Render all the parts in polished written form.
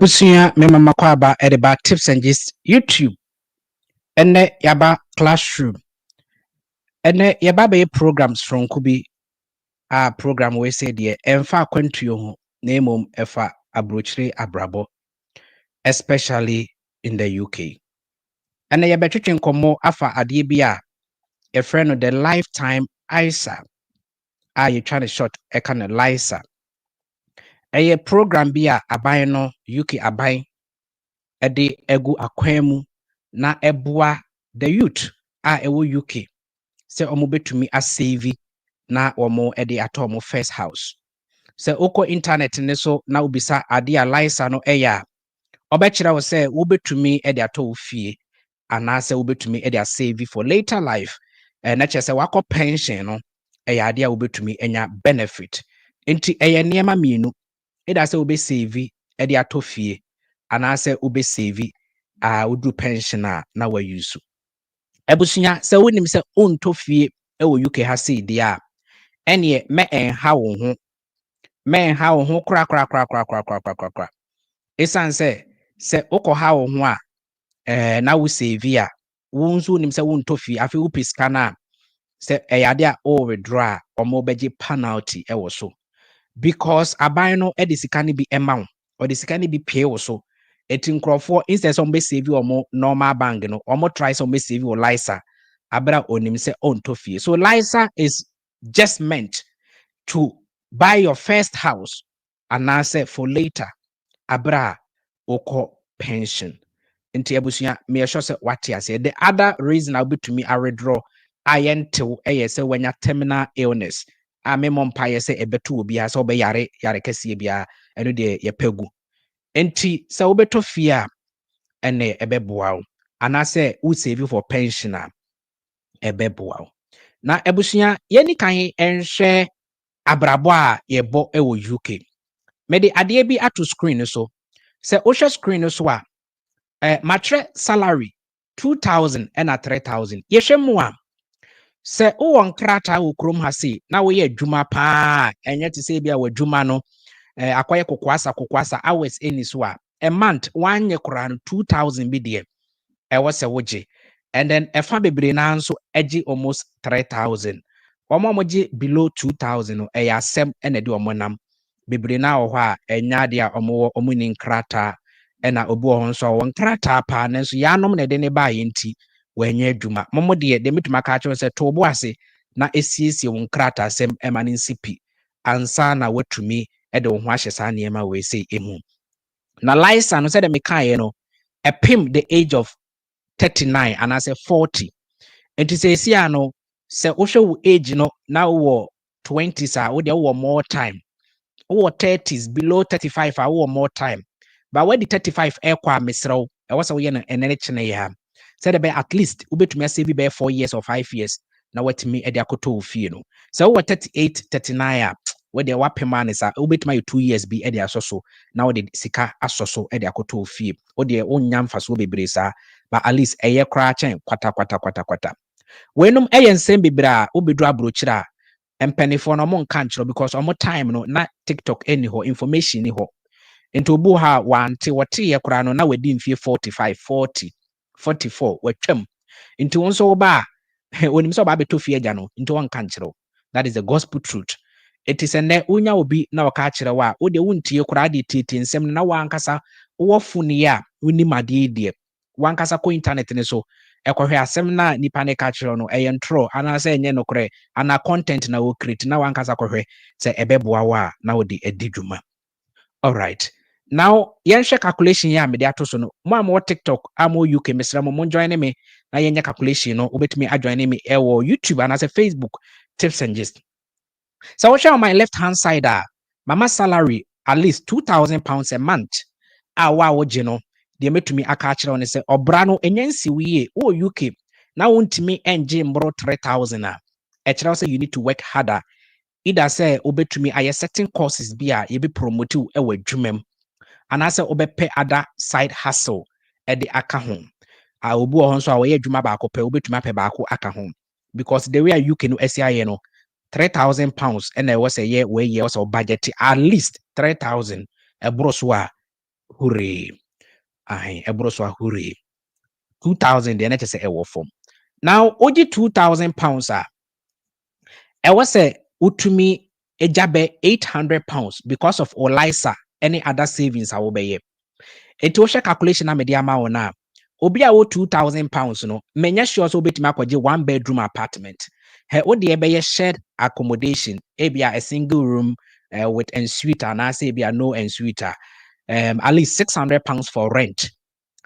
Busuya mema makwaba edeba tips and gist YouTube. Ene yaba classroom. Ene yaba be programs from kubi a program we say de emfa kwantuyo ho na emom efa abrochire abrabo, especially in the UK. Ene yabetwetwe nkomo afa ade bi a your friend the lifetime ISA. You trying to short e kind of LISA. Eye program bi a aban no UK aban ede egu akwan mu na eboa the youth a ewo UK se omo betumi a save na omo ede ato omo first house se oko internet ne so na ubisa ade a LISA no eya obekira wo se wo betumi ede ato wo fie ana se wo betumi ede a save for later life na che se wako pension no eya ade a wo betumi enya benefit enti eye niema mienu eda se wo be save ede ato fie ana se wo be save wodu pension na wa use ebusunya se wonim se onto fie ewo UK ha se dia ene me enha wo ho kra esan se okoha wo ho a na wo save a wo nso nim se wonto fie afi wo piska na se eyade a o withdraw omo beje penalty ewo so because aban no edisika ne bi ema wo odisika ne bi pay wo so eti nkrofo instead some be save omo normal bank no omo try some be save o LISA abra onim se onto fie. So LISA is just meant to buy your first house and answer for later abra oko pension. Inti ebusuya me sure say what ya say. The other reason I'll be to me I withdraw INTO say when you terminal illness. I me mompa ye say ebetu obi so be yare kese bia eno de ye pegu. Enti se obeto fie ene ebeboa wo anase wo save for pension ebeboa wo. Na ebusuya yeni kan enhwe abrabo a yebo ewo UK. Me de ade bi ato screen so. Se o hwe screen so a matre salary 2000 and 3000. Ye hwe mo a se o won krata wo krom ha se na wo ye adwuma pa enye te se bia wo adwuma no akoye kokwasa hours eni so a month one ye kora no 2000 bi de wo se woje and then efa bebre na nso agi almost 3000 omomoje below 2000 no asem ene de omonam bebre na wo ha enya de a omuni nkrata ena obu ho nso won krata pa na nso ya nom na de ne ba yenti wenye adwuma momo de metuma ka acho se to bo ase na esiesie won krata asem ema ne nsipi ansa na watumi ede wo ho ahye sa niema we sei emu na LISA no se de mekae no epim the age of 39 and I say 40 and to say see no se wo hwe wo age no na wo 20s wo de wo more time wo 30s below 35 wo more time but when the 35 ekwa mesrew e wo se wo ye no enene chene ya said be at least wo betumi save be 4 years or 5 years na watimi e de akoto ofie no se wo 38 39 we de wapema ne sa wo betumi 2 years bi e de asoso na wo de sika asoso e de akoto ofie wo de wonya mfaso bebre sa but at least eye kra chen kwata wenum eye nsem bebra obedu abrochira empenifo no mo nka nchiro because omo time no na TikTok any ho information ni ho ento obu ha wante wote ye kra no na wadi mfie 45 40 44 watwam ento wonso wo ba onim so ba beto fie agya no ento won ka nchiro. That is the gospel truth. It is ene unya obi na waka kire wa wo de wuntie kra de titi nsem na wankasa wo funi ya woni made die wankasa ko internet ne so ekohwe asem na nipa ne ka kire no ntro ana se enye nokre ana content na wo create na wankasa kohwe se ebeboa wa na wo de adidwuma. All right, now yenhwe calculation ya me de ato so no mo am TikTok am UK mesra mo join me na yenye calculation no obetumi adjoin me ewo YouTube ana se Facebook tips and gist. So what on my left hand side mama salary at least £2,000 a month wa woje no de metumi aka kire on say obra no enyansi wiye o UK na wontimi enje mbro 3000 e kire say you need to work harder either say obetumi aye certain courses bi a ye be promote e wa dwumam ana say obepe other side hustle e de aka ho obu ho nso a we adwuma ba akopɛ obetumi apɛ ba ako aka ho because the way UK no SIA no £3,000 and I was a year where you also budget at least 3,000 a brosswa hooray. Aye, ebro so hooray. 2,000 the NHS ewo form. Now, oji 2,000 pounds are. I was a utumi ejabe 800 pounds because of Olisa, any other savings I will be. It was a calculation na media ma ona. Obi a wo 2,000 pounds no, menya sure so betimi akwaje 1-bedroom apartment. He wo de be shared accommodation, ebia a single room with ensuite and I say ebia no ensuite. At least 600 pounds for rent.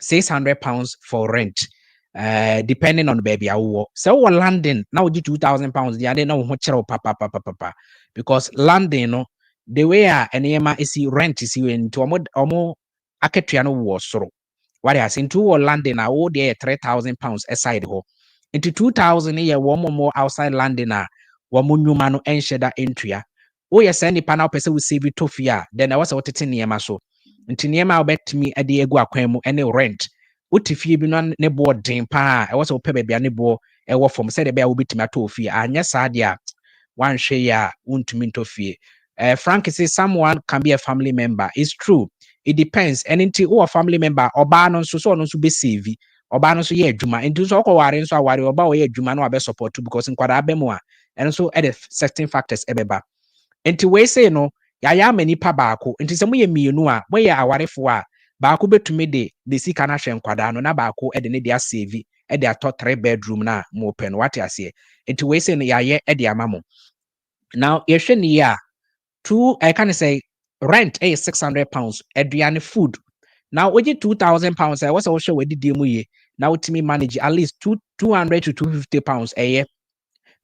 600 pounds for rent. Depending on the baby awo. So we landing now 2,000 pounds. The other no papa because landing no the way enema is rent is into omo aketua no wo soro. What has into landing na wo there 3,000 pounds aside ho. Into 2,000 year one more outside landing na one nyuma no ensheda entry. Oh yes, any panel person will save it to fear. Then I was what it's in niema so. Nti niema obetimi ade egu akwan mu ene rent. Wote fie bi no ne bo den pa e wo se wo pe bia ne bo e wo fom se de bia wo betimi ato fie anya sa de a wan hwe ya untumi nto fie. Frank says someone can be a family member. It's true. It depends. And into a family member oba no so no so be save. Oba no so ye adwuma. Into so ko ware so aware oba wo ye adwuma no abe support because nkwada abemu a and so at certain factors ebeba. Enti we say no yaya manipa baako enti se moye mienu a moye awarefo a baako betumi de sika na hwe nkwada no na baako de ne dia save e de ato 3-bedroom na mo pen what ase enti we say no yaye e de amamo now ye hwe ne ya two I can say rent is 600 pounds aduane food now oje 2,000 pounds I was also we didi mu ye now ultimate manage at least 200 to 250 pounds a year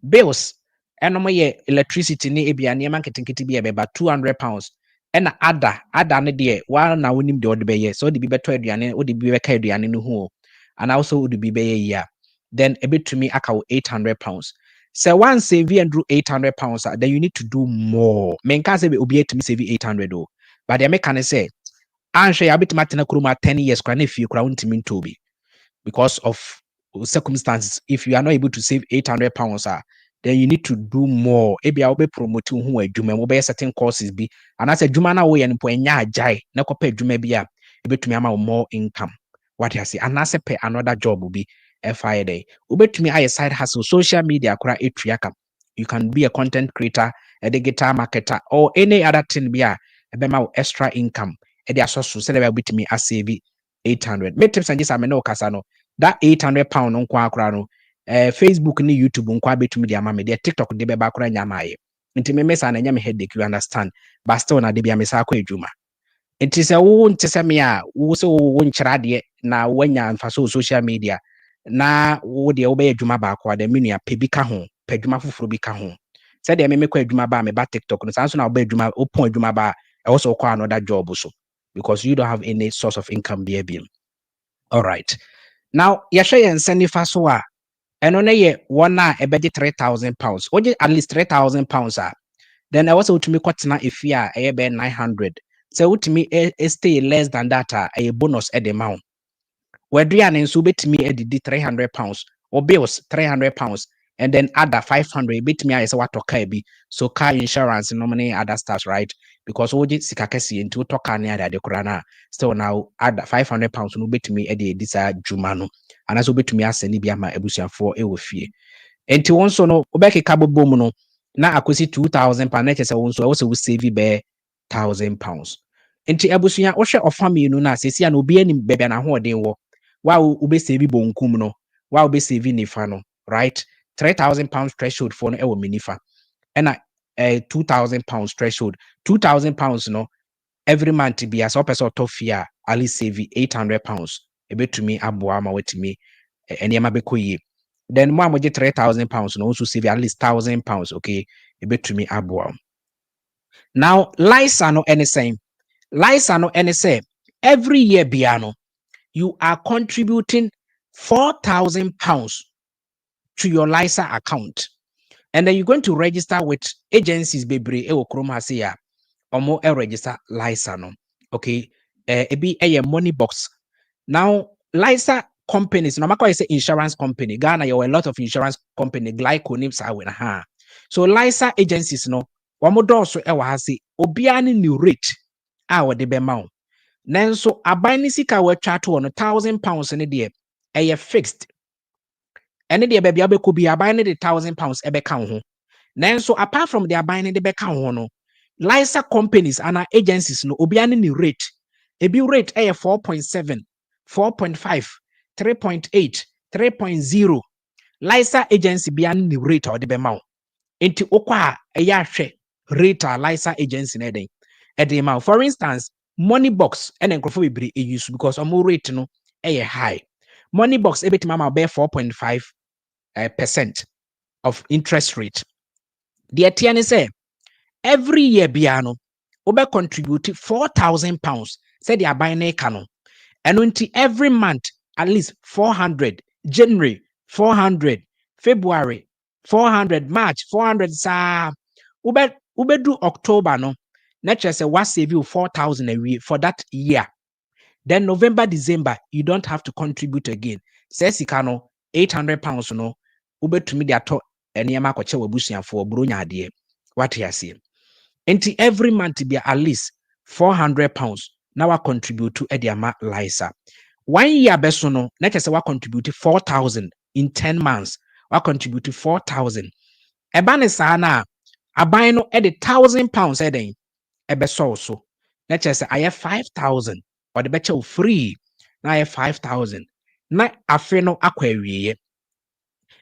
bills and my electricity ni ebia niema nketenkete bi ebeba 200 pounds and ada ne de wa na wonim de ode beye so de bi beto aduane ode bi beka aduane no ho and also ode bi beye ya then ebetumi aka 800 pounds so once save and do 800 pounds then you need to do more men can say obi etumi save 800 oh but the make say anhwe ya betuma tena kuruma 10 years kwa na fie kura wontimi ntobi because of circumstances if you are not able to save 800 pounds then you need to do more. Ebi a obe promote who adwuma mo be certain courses bi. And as a adwuma na wo ye npo enya agyae na kopa adwuma bi a ebetumi ama more income. What you say? And as a pay another job will be FIA. Ubetumi aye side hustle social media kura etuaka. You can be a content creator, a digital marketer or any other thing bi a ebema extra income. E dey asoso say dey betumi a save 800. Me tips and just am no kasa no. That 800 pound on kwa akura no Facebook ni YouTube nkwa betumi de ama me de TikTok de beba akura nyama ye nti me mesa na nyame headache you understand but still na de bia me sa akwa adwuma nti se wo nti se me a wo se wo nkyira de na wanya mfaso social media na wo de wo be adwuma ba akwa de menua pebi ka ho pedwuma foforo bi ka ho se de me kwa adwuma ba me ba TikTok no sanso na wo be adwuma opon adwuma ba e wo so kwa another job so because you don't have any source of income be able. All right. Now, yɛhwɛ yɛn nsa nifa so a ɛno ne yɛ wɔn a ɛbɛgye 3,000 pounds. Wogye at least 3,000 pounds a then ɛwɔ sɛ wotumi kɔtena efi a ɛyɛ bɛyɛ 900. Sɛ wotumi stay less than that a ɛyɛ bonus ɛde ma wo. W'aduane nso wobɛtumi adidi 300 pounds. Or bills 300 pounds. And then other 500 wobɛtumi ayɛ sɛ watɔ car bi. So car insurance no many other stuff, right? Because wogye sika kɛseɛ nti wotɔ car ne ade kora na still now add 500 pounds no wobɛtumi ɛde edi saa dwuma no. Anaso wobɛtumi asɛne bi ama abusuafoɔ ɛwɔ fie. Enti wɔn nso no wobɛkeka bobɔ mu no na akosi 2,000 pounds na kyerɛ sɛ wɔn nso ɛwɔ sɛ wo save bɛyɛ 1,000 pounds. Enti abusua wohwɛ ɔfa mmienu na sɛsi a na obi anim baabi na ahoɔden wɔ wa wobɛ save bonkum no wa wobɛ save nifa no right 3,000 pounds threshold for no ɛwɔ me nifa ɛna 2,000 pounds threshold 2,000 pounds no every month bi as opɛ sɛ ɔtɔ fie a at least save 800 pounds ebetumi aboa ma watumi nneɛma bɛkɔ yie then mo a mogye 3,000 pounds no also save at least 1,000 pounds okay ebetumi aboa now Lisa no anything Lisa no say every year biano you are contributing 4,000 pounds to your Lisa account and then you're going to register with agencies bebre ewo krom ha say ya omo register Lisa no okay ebi a money box now Lisa companies no matter say insurance company Ghana you have a lot of insurance company Glyco names are with her so Lisa agencies no omo do so e wa ha say obiane new rate a wo de be ma Nanso aban ne sika wa twa to no £1,000 ne de ɛyɛ fixed. Ɛne de baabi abɛkɔ bi aban ne de £1,000 ɛbɛka wo ho. Nanso apart from the aban ne de bɛka wo ho no, Lisa companies and agencies no obi ane ni rate. Ebi rate ɛyɛ 4.7, 4.5, 3.8, 3.0. Lisa agency bi ane ni rate a ɔde bɛma wo. Enti okwa a ɛyɛ ahwɛ rate a Lisa agency na ɛden ɛde ma wo. For instance, Moneybox ɛna nkrofo bebree use because ɔmo rate no ɛyɛ high. Moneybox ɛbɛtumi ama wo bɛyɛ 4.5% of interest rate. Deɛ teɛ ne sɛ every year biano obe contribute £4,000 said the aban na eka no eno nti every month at least 400 January 400 February 400 March 400 sa ube do October no na kyerɛ sɛ what save you 4,000 a year for that year. Then November December you don't have to contribute again. Sɛ sika no £800 no ube tumi de ato enema akɔkyɛ wabusuafo bronya ade what you see. Enti every month be at least £400 now I contribute to Ediama Lisa. 1 year beso no na kyerɛ sɛ wa contribute 4,000 in 10 months. Wa contribute 4,000. Eba ne saa na aban no ede £1,000 eden ebeso so. Na kyerɛ sɛ ayɛ 5,000 or the better free. Na ayɛ 5,000. Na afe no akɔ awieye.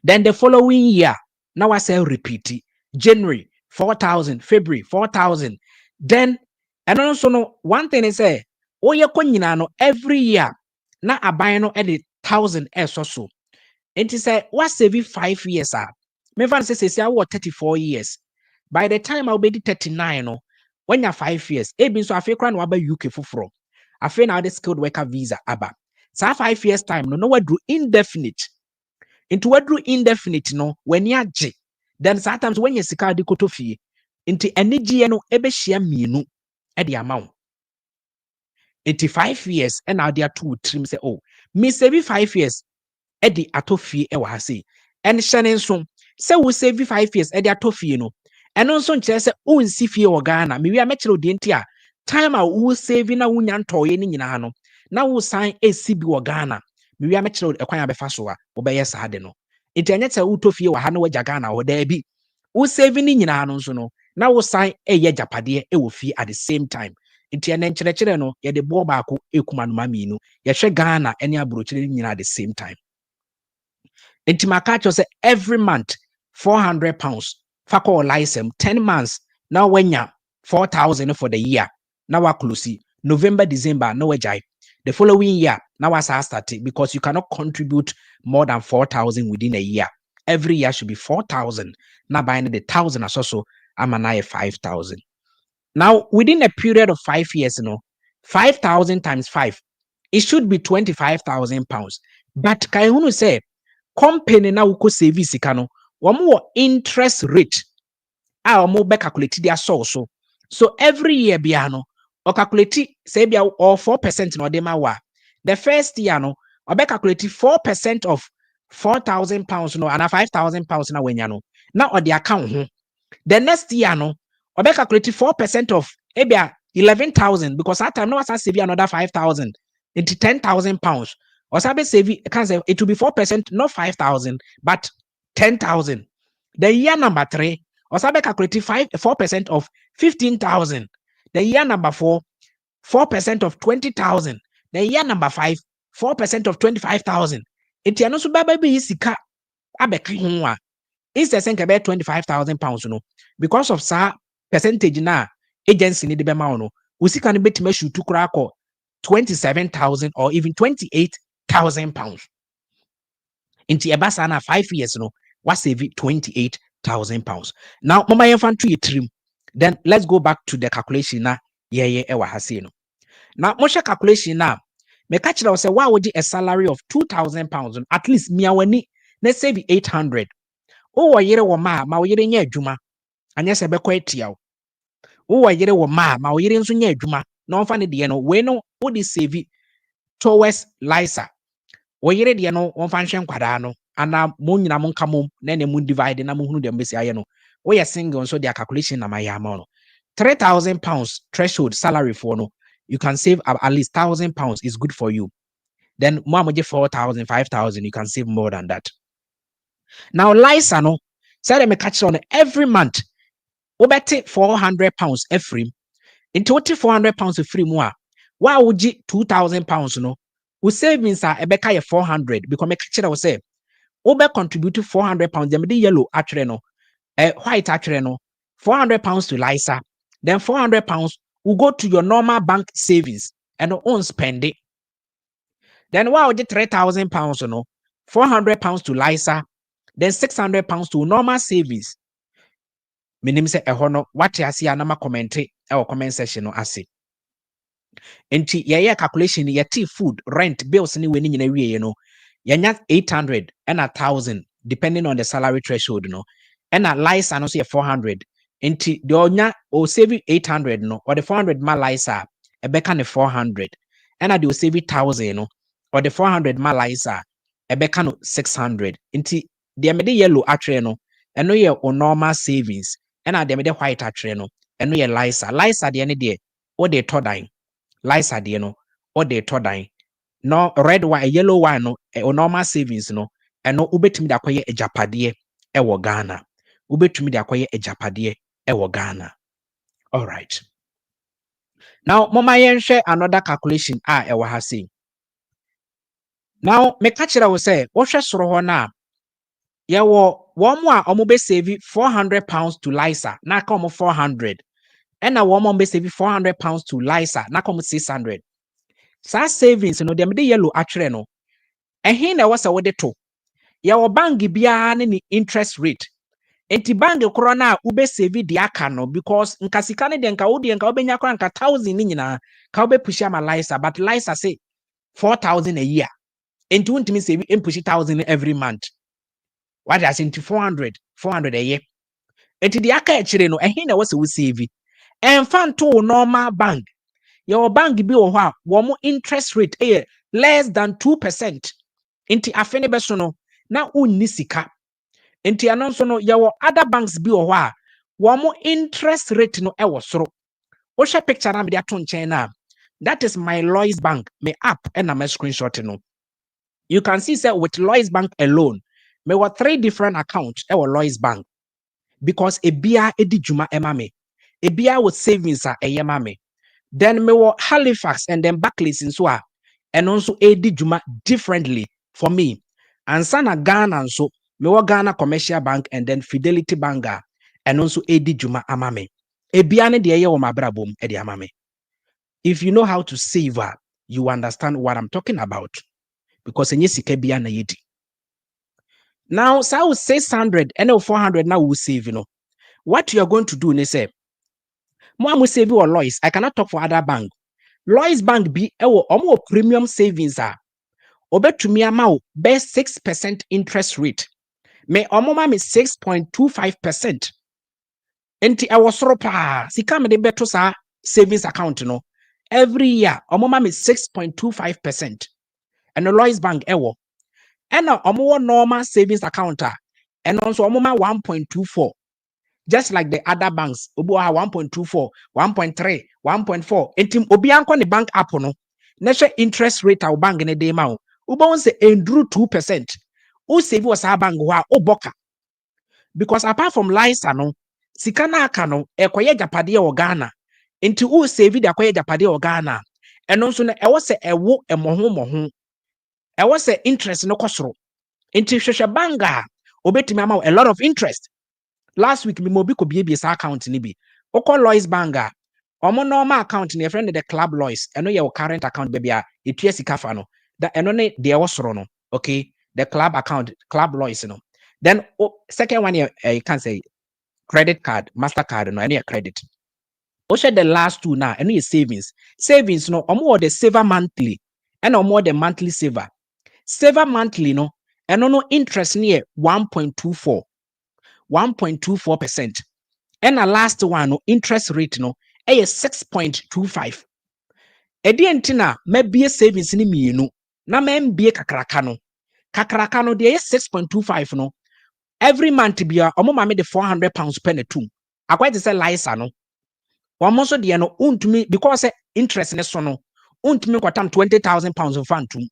Then the following year now I say repeat January 4,000, February 4,000. Then and also no one thing is say oh ye nyina no every year na aban no edit 1,000 so. And it say what save 5 years me fan say I what 34 years. By the time I'll be 39 no when you're 5 years e bin so afi kra no aba UK foforo. Afi na the skilled worker visa aba. So 5 years time no we do indefinite. Into we do indefinite no when you age. Then sometimes when you sika de koto fie into energy no ebe share mienu e de amount. 85 years and now there two trim say oh me save 5 years e de atofie e wa say and shane so say we save 5 years e de atofie no and also nkyere say o nsi fie wo Ghana me wi amekere odi nti a time a wo save na wunya ntoye ni nyina no na wo san esi bi wo Ghana me wi amekere ekwan abefa so a wo be yes ade no nti enye tse wo tofie wa ha na waja Ghana wo da bi wo save ni nyina no nso no na wo san eye japade e wo fie at the same time nti ene nkyerɛkyerɛ no ye de bo baako ekuma no mamienu ye hwe Ghana ene abrokyere nyina at the same time. Nti maka say every month £400 fa call license 10 months now when ya 4,000 for the year now wa close November December no wejai the following year now I start because you cannot contribute more than 4,000 within a year. Every year should be 4,000 now buying the 1,000 as also I'm an 5,000. Now within a period of 5 years 5,000 times 5 it should be £25,000. But can you say company na uko save sika no wo interest rate a omo be calculate their source so every year bia no o calculate say bia or 4% no de ma wa the first year no o be calculate 4% of £4,000 no and £5,000 na wenya no na o de account ho the next year no o be calculate 4% of ebia 11,000 because that time no was save another 5,000 into £10,000 or sabe save it will be 4%, not 5,000, but 10,000. The year number 3, or sabe calculate 4% of 15,000. The year number 4, 4% of 20,000. The year number 5, 4% of 25,000. It ya no so baby sika abekri ho a. Is the same about £25,000 no because of sa percentage na agency ni de be ma no. Usika no betima shutu kura ko 27,000 or even 28,000 into a basana 5 years no was save 28,000 pounds. Now mama infantry trim. Then let's go back to the calculation na ewa hasino. Now mosha calculation na me catch that say why would a salary of 2,000 pounds at least me awani let's say 800. Oh yere wo ma yere nya adwuma anya se be kwatia wo yere wo ma yere nso nya adwuma na onfa ne de no we no wo de save towards Lisa. Wo yere de no onfa nhwe nkwada no ana mo nyina mo nka mom na ne mo divide na mo hunu de mbesi aye no we single so their calculation na my amount no £3,000 threshold salary for no you can save at least £1,000 is good for you. Then more 4,000, 5,000, you can save more than that. Now, Lysa no, say me catch on every month. We bet £400 every. Into what £400 free more. Why would you £2,000 no? We savings are a becca 400 because me catch it. Say, we contribute to £400. Them the yellow actually no, white actually no, £400 to Lysa. Then £400 will go to your normal bank savings and own spend it. Then why would you £3,000 no? £400 to Lysa. Then £600 to normal savings. Meaning say no what you see anama comment or comment section no ase. Enti ye calculation ye food, rent, bills ni we ni wie no. Yanya 800 and 1,000 depending on the salary threshold no. And a Lysa no say 400. Enti the onya o save 800 no or the 400 ma Lysa e beka ne 400. And a the o save 1,000 no or the 400 ma Lysa e beka no 600. Enti the me yellow atre no eno ye o normal savings. And at the white atre no eno ye Lysa. Lysa de ne de o de todan. Lysa de no o de todan. No red one, yellow one no o normal savings no eno ubetumi da koye ejapade e wo Ghana. Ubetumi da koye ejapade e wo Ghana. All right. Now mama yen share another calculation e wo ha say. Now me ka kira wo say wo hwe soro ho na ye wo mo a omo be save £400 to Lysa na ka omo 400 and na wo mo be save £400 to Lysa na ka omo 600. Sa savings no dem de yellow atwere no ehin na wo se wo de to ye wo bank bia ne ni interest rate enti bank kro na ube save di aka no because nka sika ne de nka wo de nka obenya kra nka 1,000 ni nyina ka obe push ama Lysa but Lysa say 4,000 a year enti wontimi save push 1,000 every month. What is into 400 a year? Enti di aka ekire no ehin na wo se wo save enfan to normal bank. Your bank bi wo ho a wo mo interest rate less than 2%. Enti afene beso no na unni sika. Enti anon so no your other banks bi wo ho a wo mo interest rate no wo soro. Wo hwe picture na me dia to nchen na. That is my Lloyds Bank, me app and my screenshot no. You can see say with Lloyds Bank alone, me were 3 different accounts e Lloyds Bank because ebia edi juma ema me. Ebia with savings eyema me. Then me were Halifax and then Barclays in so and also edi juma differently for me. And sana Ghana and so me were Ghana Commercial Bank and then Fidelity Banker and also edi juma amame. Ebia ne de ye wo mabrabom e de amame. If you know how to save, you understand what I'm talking about. Because enye sika bia na yedi. Now, so 600 and 400 now we save, you know. What you are going to do, they say, Mo save or Lloyds. I cannot talk for other bank. Lloyds Bank be omo premium savings Obe to me amount be 6% interest rate. Me omo ma me 6.25%. Enti I was ropa. Sika me de beto sa savings account no. Every year omo ma me 6.25%. And the Lloyds Bank and now omo normal savings account and also omo ma 1.24. Just like the other banks, obo ha 1.24, 1.3, 1.4. Entim obi anko ne bank app no. Na hwe interest rate a bank ne dey ma o. Obo won say enduru 2%. O save was a bank ho a oboka. Because apart from Lysa no, sika na aka no ekoye japade e Ghana. Enti o save de akoye japade e Ghana. Eno nso na e wo se ewo emoho. E was say interest no kosoro. Enti hwehwe banga obetimi ama a lot of interest. Last week me mobi ko bie sa account ni bi. Oko Lloyds Bank omo normal account ni friend the Club Lloyds eno ye current account baby a etua sika fa no. Da eno ne de wosoro no. Okay, the club account, Club Lloyds no. Then second one you can say credit card, Mastercard no any credit. Share the last two now eno ye savings. Savings no omo the saver monthly and omo the monthly saver. Saver monthly no and no interest near 1.24 1.24%. And the last one no interest rate no a 6.25. Edientina maybe a savings ni mienu na be kakraka no de 6.25 no every month bia omo ma me the £400 per two. I quite say Lysa no One so the no untumi because interest in so no untumi kwatam 20,000 pounds of fund to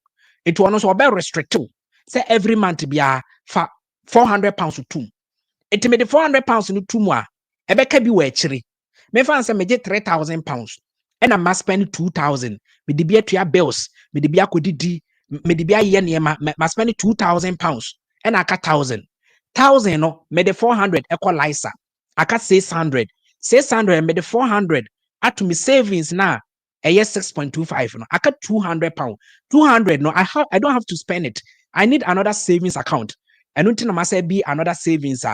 it will also be restricted. Say every month be a 400 pounds to it made the 400 pounds no two more ebeka bi we chiri me fan say me get 3,000 pounds and I must spend 2,000 me de bi atua bills me de bi akodidi me de bi aye niema must spend 2,000 pounds and aka 1,000 no me the 400 equalizer aka 600 me the 400 at me savings na eye 6.25 no aka 200 pound 200 no I don't have to spend it. I need another savings account and until I say be another savings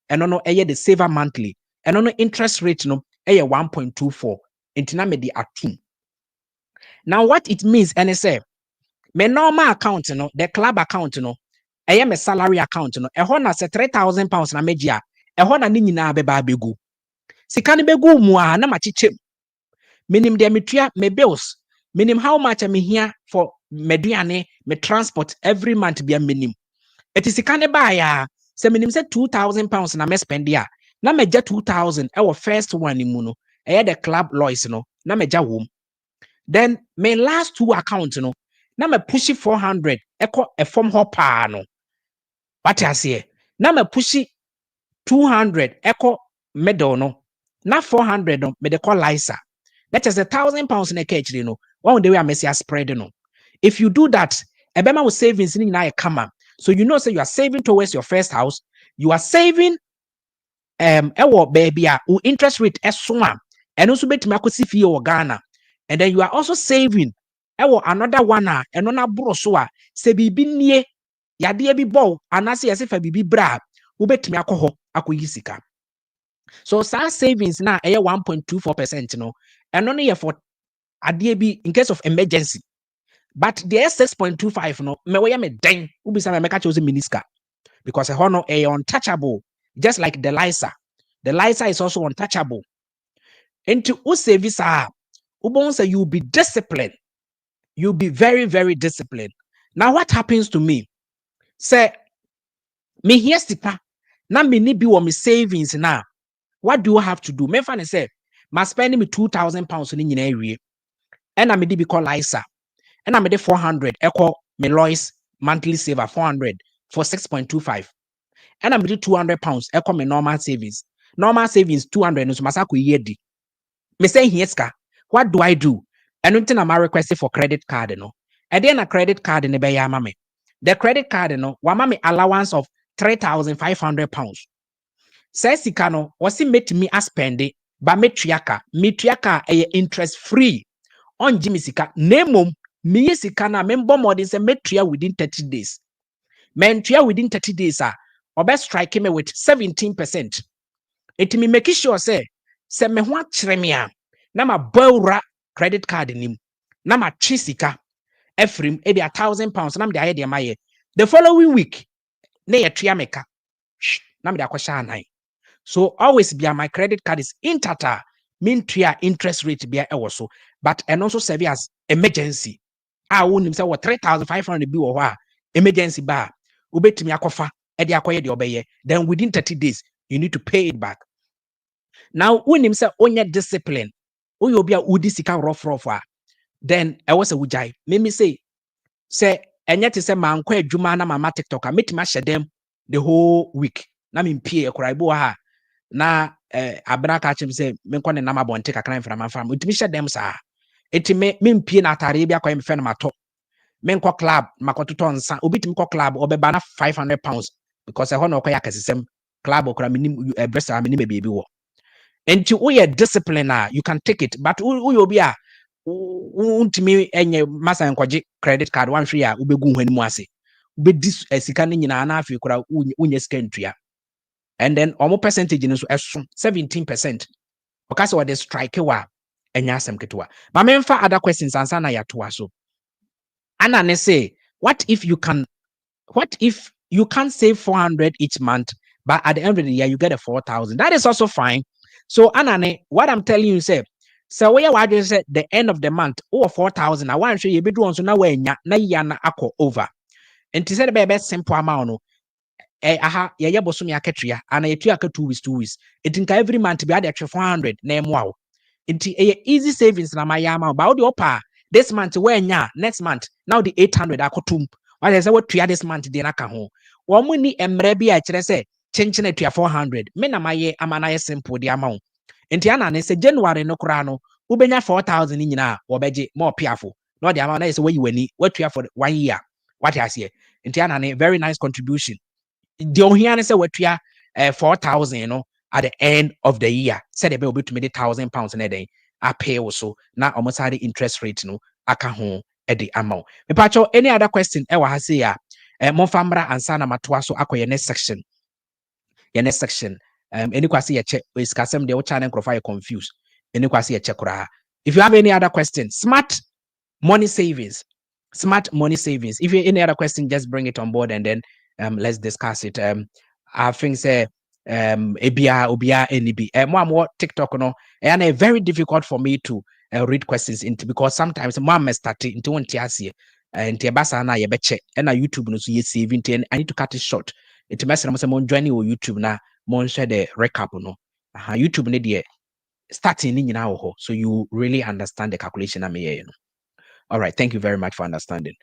and no the saver monthly and no interest rate no 1.24 intina me the atum. Now what it means and I say me normal account no the club account no me salary account no na say 3,000 pounds na megia na ni nyina beba begu sika ne begu mu a na machiche minim de metua me bills minim how much am here for meduane me transport every month bia minim eti sika ne ba ya se minim say 2,000 pounds na me spend ya na meja 2,000 first one mu no the club lois no na meja wom then my last two account no na me push 400 a form hopper no what I say na me push 200 middle no na 400 no me de call Lisa. That is 1,000 pounds in a catch, you know. One day we are messy spread, you know. If you do that, a bema will savings in a come. So you know, say you are saving towards your first house, you are saving baby interest rate suma and also bet me akosi fie or Ghana. And then you are also saving another one and on a brosoa se bibi nie yade bi bow anase yase fa bibi bra wo betimi akoho akoyi sika. So sa savings na 1.24% no and only for ade bi in case of emergency. But the 6.25 no me we me den ubi sa me ka chose miniska because a no untouchable just like the Lisa. The Lisa is also untouchable. Into u service ubon say you'll be disciplined. You'll be very, very disciplined. Now what happens to me? Say me here sika na me ni bi wo me savings now. What do I have to do? Me fan say must spend me 2,000 pounds ni nyina ewie. And I me di bi call Lisa. And I made 400 echo me Lois monthly saver 400 for 6.25. And I made 200 pounds echo me normal savings. Normal savings 200 no so masako yedi. Me say hereska. What do I do? And until I'm requesting for credit card no. And then a credit card in the bay mame. The credit card no wa mame allowance of 3,500 pounds. Says sika no was it me a spend it, but me triaka interest free on Jimmy sika nemom me sika na member more than say metria within 30 days. Mentria within 30 days or strike me with 17%. It me make sure say me ho akyere me a na ma bawra credit card nim na ma twi sika efrim e be 1,000 pounds na me dey dey maye the following week na ye twa meka na me dey akwasha anan. So always be my credit card is intata mean tria interest rate be so but and also serve as emergency. I won him say what 3,500 be or emergency bar ubetimi akofa e de akoye de obeye then within 30 days you need to pay it back. Now when him say onye discipline oyo obi a udi sika rough then I was a wujai me say enye te say manko adwuma na mama TikTok metima hye dem the whole week na me mpie ekora ibo ha na abra ka chim say me nko ne nama bonte kakran fra man fam utimi hye dem sa etime me mpie na atare bi akoye me fe na mato me nko club makototo nsa obi timi ko club obeba na 500 pounds because e ho na okoya kasesem club okra minim bresa minim e bebi wo enti we discipline you can take it but we obi a untimi enye masa nkoje credit card one free a ubegu hwani mu ase ubedi sika ne nyina na afi kura unye sika ntua and then omo percentage no so eso 17% because what the strike wa enya asem ketwa ma memfa other questions ansa na yatoa so ana ne say what if you can't save 400 each month but at the end of the year you get a 4,000? That is also fine. So anane what I'm telling you say so where I just said the end of the month or 4,000 I want to show you be doing so now when na yana ako over and to say the best simple amount no aha ye bosom ya ketria and ye tu aka 2 weeks it think every month be add extra 400 na wow Inti easy savings na mayama about the opa this month when ya next month now the 800 akotum. What I say what tuya this month de naka ho. Wo mu ni emre bi a kire say chenchene tuya 400. Me na maye amana simple de amount. Inti ana ne say January no kra no ubenya 4,000 nyina wo beje more piafo. No the amount na say we wani what tuya for 1 year. What I say. Inti ana ne very nice contribution. The ohia ne say what tuya 4,000 you know at the end of the year. Said they be able to make £1,000 in a day. I pay also now almost had the interest rate no aka ho at the amount. Me pacho any other question e wa hase ya mo famra ansa na matoa so akoye next section. Your next section any kwase ye check is kasem de wo channel crofile confused. Any kwase ye check kura. If you have any other question, smart money savings. Smart money savings. If you have any other question, just bring it on board and then let's discuss it. I think say obia NB more TikTok no and very difficult for me to read questions into because sometimes mom start into one tiasie and basa na ye beche and YouTube no so ye saving and I need to cut it short. It mess na mo join you YouTube na mo share the recap no. YouTube ne de starting ni nyina wo ho so you really understand the calculation na me you know. All right, thank you very much for understanding.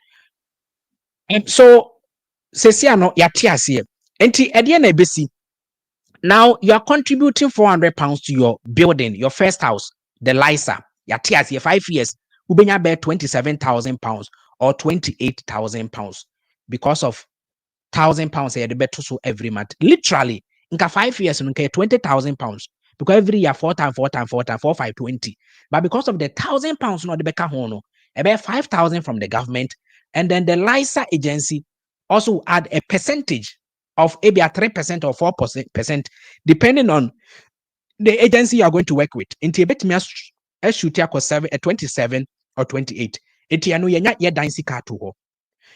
So sesia no ya tiasie enti ede na ebesi. Now you are contributing £400 to your building, your first house, the LISA. Your TS, your 5 years, you bring about £27,000 or £28,000 because of £1,000 you bet so every month. Literally, in 5 years, you get £20,000 because every year 4 times 4 times 4 times 4 5 20. But because of the £1,000 not the back home, about 5,000 from the government, and then the LISA agency also add a percentage of maybe a 3% or 4%, depending on the agency you are going to work with. Into bet me a shoot ya 27 or 28. Eti ano yenya ye dan sika to ho.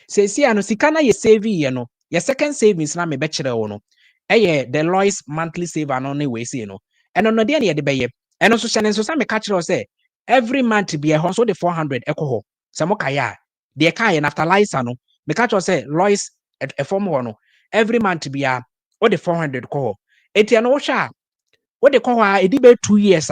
Say ano sika na ye save ye no. Your second savings na me be kire wo no. The Lois monthly saver no ne we say no. Eno no de na ye de beye. Eno so chane so sa me ka kire say every month be ho so the 400 eko ho. Samo kaya. De ka ye after Lisa no. Me ka kire say Lois e form ho no. Every month be a o the 400 ko ho. Eti ano wo sha what they call it be 2 years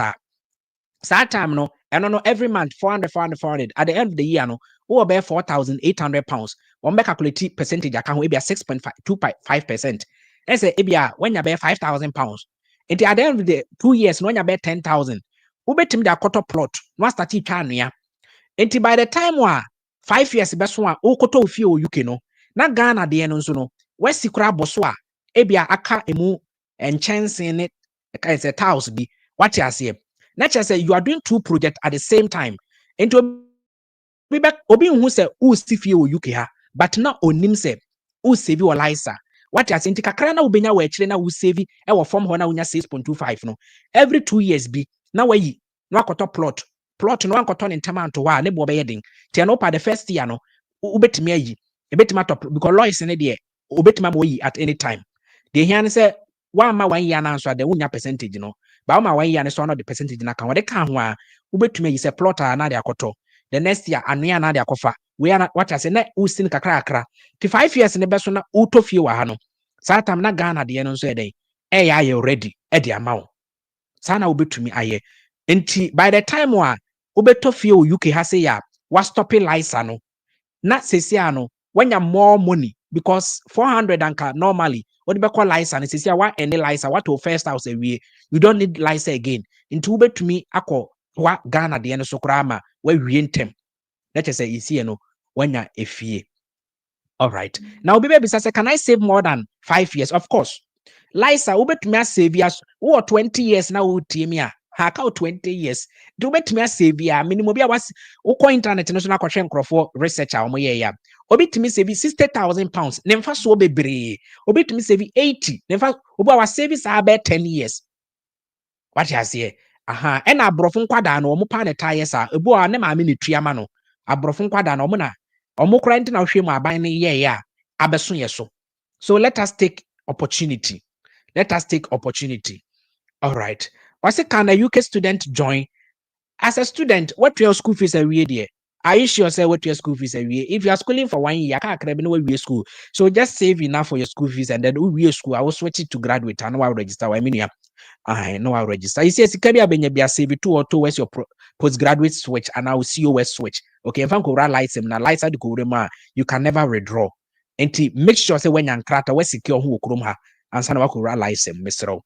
that time no and no every month 400 at the end of the year no who about £4,800 one make calculate percentage account will be a 6.5%. Let's say when you bear £5,000 and at the end of the 2 years no when you bear 10,000 who bet him the quarter plot no start it and by the time 5 years best one o koto fio UK no na Ghana de no so no west sikura boswa ebia aka emu and chance in it kind of house be what you say. Let's say you are doing 2 projects at the same time. And to be back, Obi who say who still feel UK ha, but not on him say who save you Lisa. What you saying? Kakra na ubenya we chile na who save e form ho na unya 6.25 no. Every 2 years be na we no akoto plot no akoto in time to wa ne bo be yedin. Ti no pa the first year no ubetimi ayi. Ebetimi top because lawyers ne de ubetimi mo at any time. The here say 1 year na so the unya percentage no ba ma 1 year na so no the percentage na kan we ka ho a ubetumi yi say plotter na de akoto the next year anua na de akofa we na what I say na usin kakra kakra ti 5 years ne be so na utofie wa ha no sa tam na Ghana de no so eden ya you ready e de amawo sa na ubetumi aye enti by the time ubetofie o UK ha say ya wa stop Lisa no na sesia no when you more money because 400 anka normally what be call Lisa and sesia wa any Lisa what to first house we you don't need Lisa again into ube to me ako wa Ghana de no so krama we ntem let us say you see no when you efie. All right, now baby say can I save more than 5 years? Of course Lisa ube to me save years 20 years now utie me ha ka 20 years do bet me save ya minimum bia was uko internet no so na kwhwe nkrofo researcher omo ye ya obetimi save £60,000 ne mfa so bebre obetimi save 80 ne mfa obo wa save sa be 10 years what you say and abrofo nkwada na omo pa ne tires a ebu a ne maame ne tuama no abrofo nkwada na omo na omo kra nti na hwe mu aban ne ye ya abeso ye so let us take opportunity. All right. What's it can a UK student join? As a student, what your school fees are we? Are you sure say what your school fees are we? If you are schooling for 1 year, I can't we school. So just save enough for your school fees and then we school. I will switch it to graduate and I will register. I mean, yeah. No, I register. You see, sika bia benya bia save two towards your postgraduate switch and now COS switch. Okay, if I'm go run license na license de go rema, you can never withdraw. Enti make sure say when you krata we secure hu okrom ha ansa na wako run license mesro.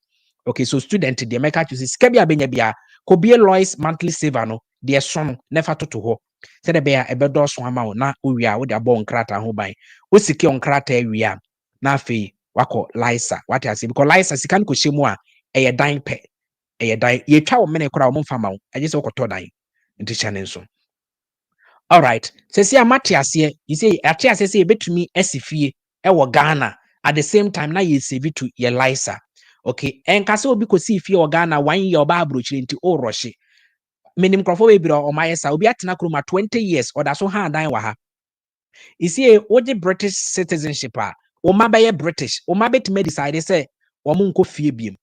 Okay, so student de make you see sika bia benya bia ko be Lois monthly saver no de so never to ho. Say the bia ebedo so ama wo na owia wo de abon krata ho ban. Wo secure krata awia na afi wako license. What I say because license sika ko shemu a eye dan pe eye dan ye twa wo mene kora wo mfa ma wo agye se wokoto dan nti chane nso. All right, sesi amate ase you say ate ase say betumi asifie e wo Ghana at the same time na ye save to ye license. Okay, enka se obi ko si fie wo Ghana 1 year oba abrochire nti o roshe minim krofo we biro o mayesa obi atena kroma 20 years or da so ha dan wa ha. You see oje British citizenship a o ma be British o ma betime decide say wo mo nko fie biem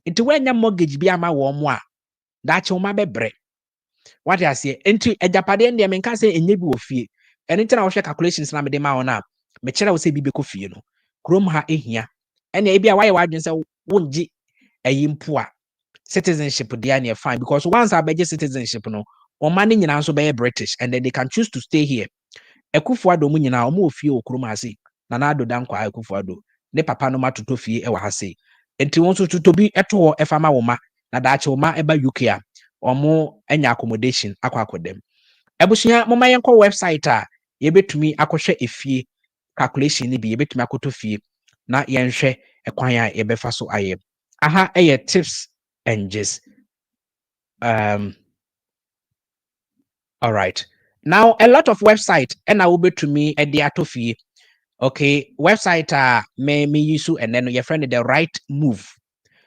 nti wanya mortgage bi ama wo mo a da che wo ma be bre. What I say nti ejapade ndie menka say enye bi wo fie eni nti na wo hwe calculations na me de ma wo na me kire wo say bi be ko fie no krom ha ehia ene e bia waye wadwen say wonji ayi mpo a citizenship dia na fine because once abeje citizenship no o ma ne nyina so be British and then they can choose to stay here. Ekufuado mu nyina o ma ofie okrom ase na na ado dan kwa Ekufuado ne papa no matoto fie e wa ha se enti won so totobi eto e fama wo ma na da che wo ma eba UK a omo enya accommodation akwakodem ebusia mo ma yenko website a ye betumi akohwe efie calculation ni bi ye betumi akoto fie na yenhwe ekwan a ye befa so aye aha eye tips and just all right. Now a lot of website and I will be to me at the atofie. Okay, website me use and then your friend the right move.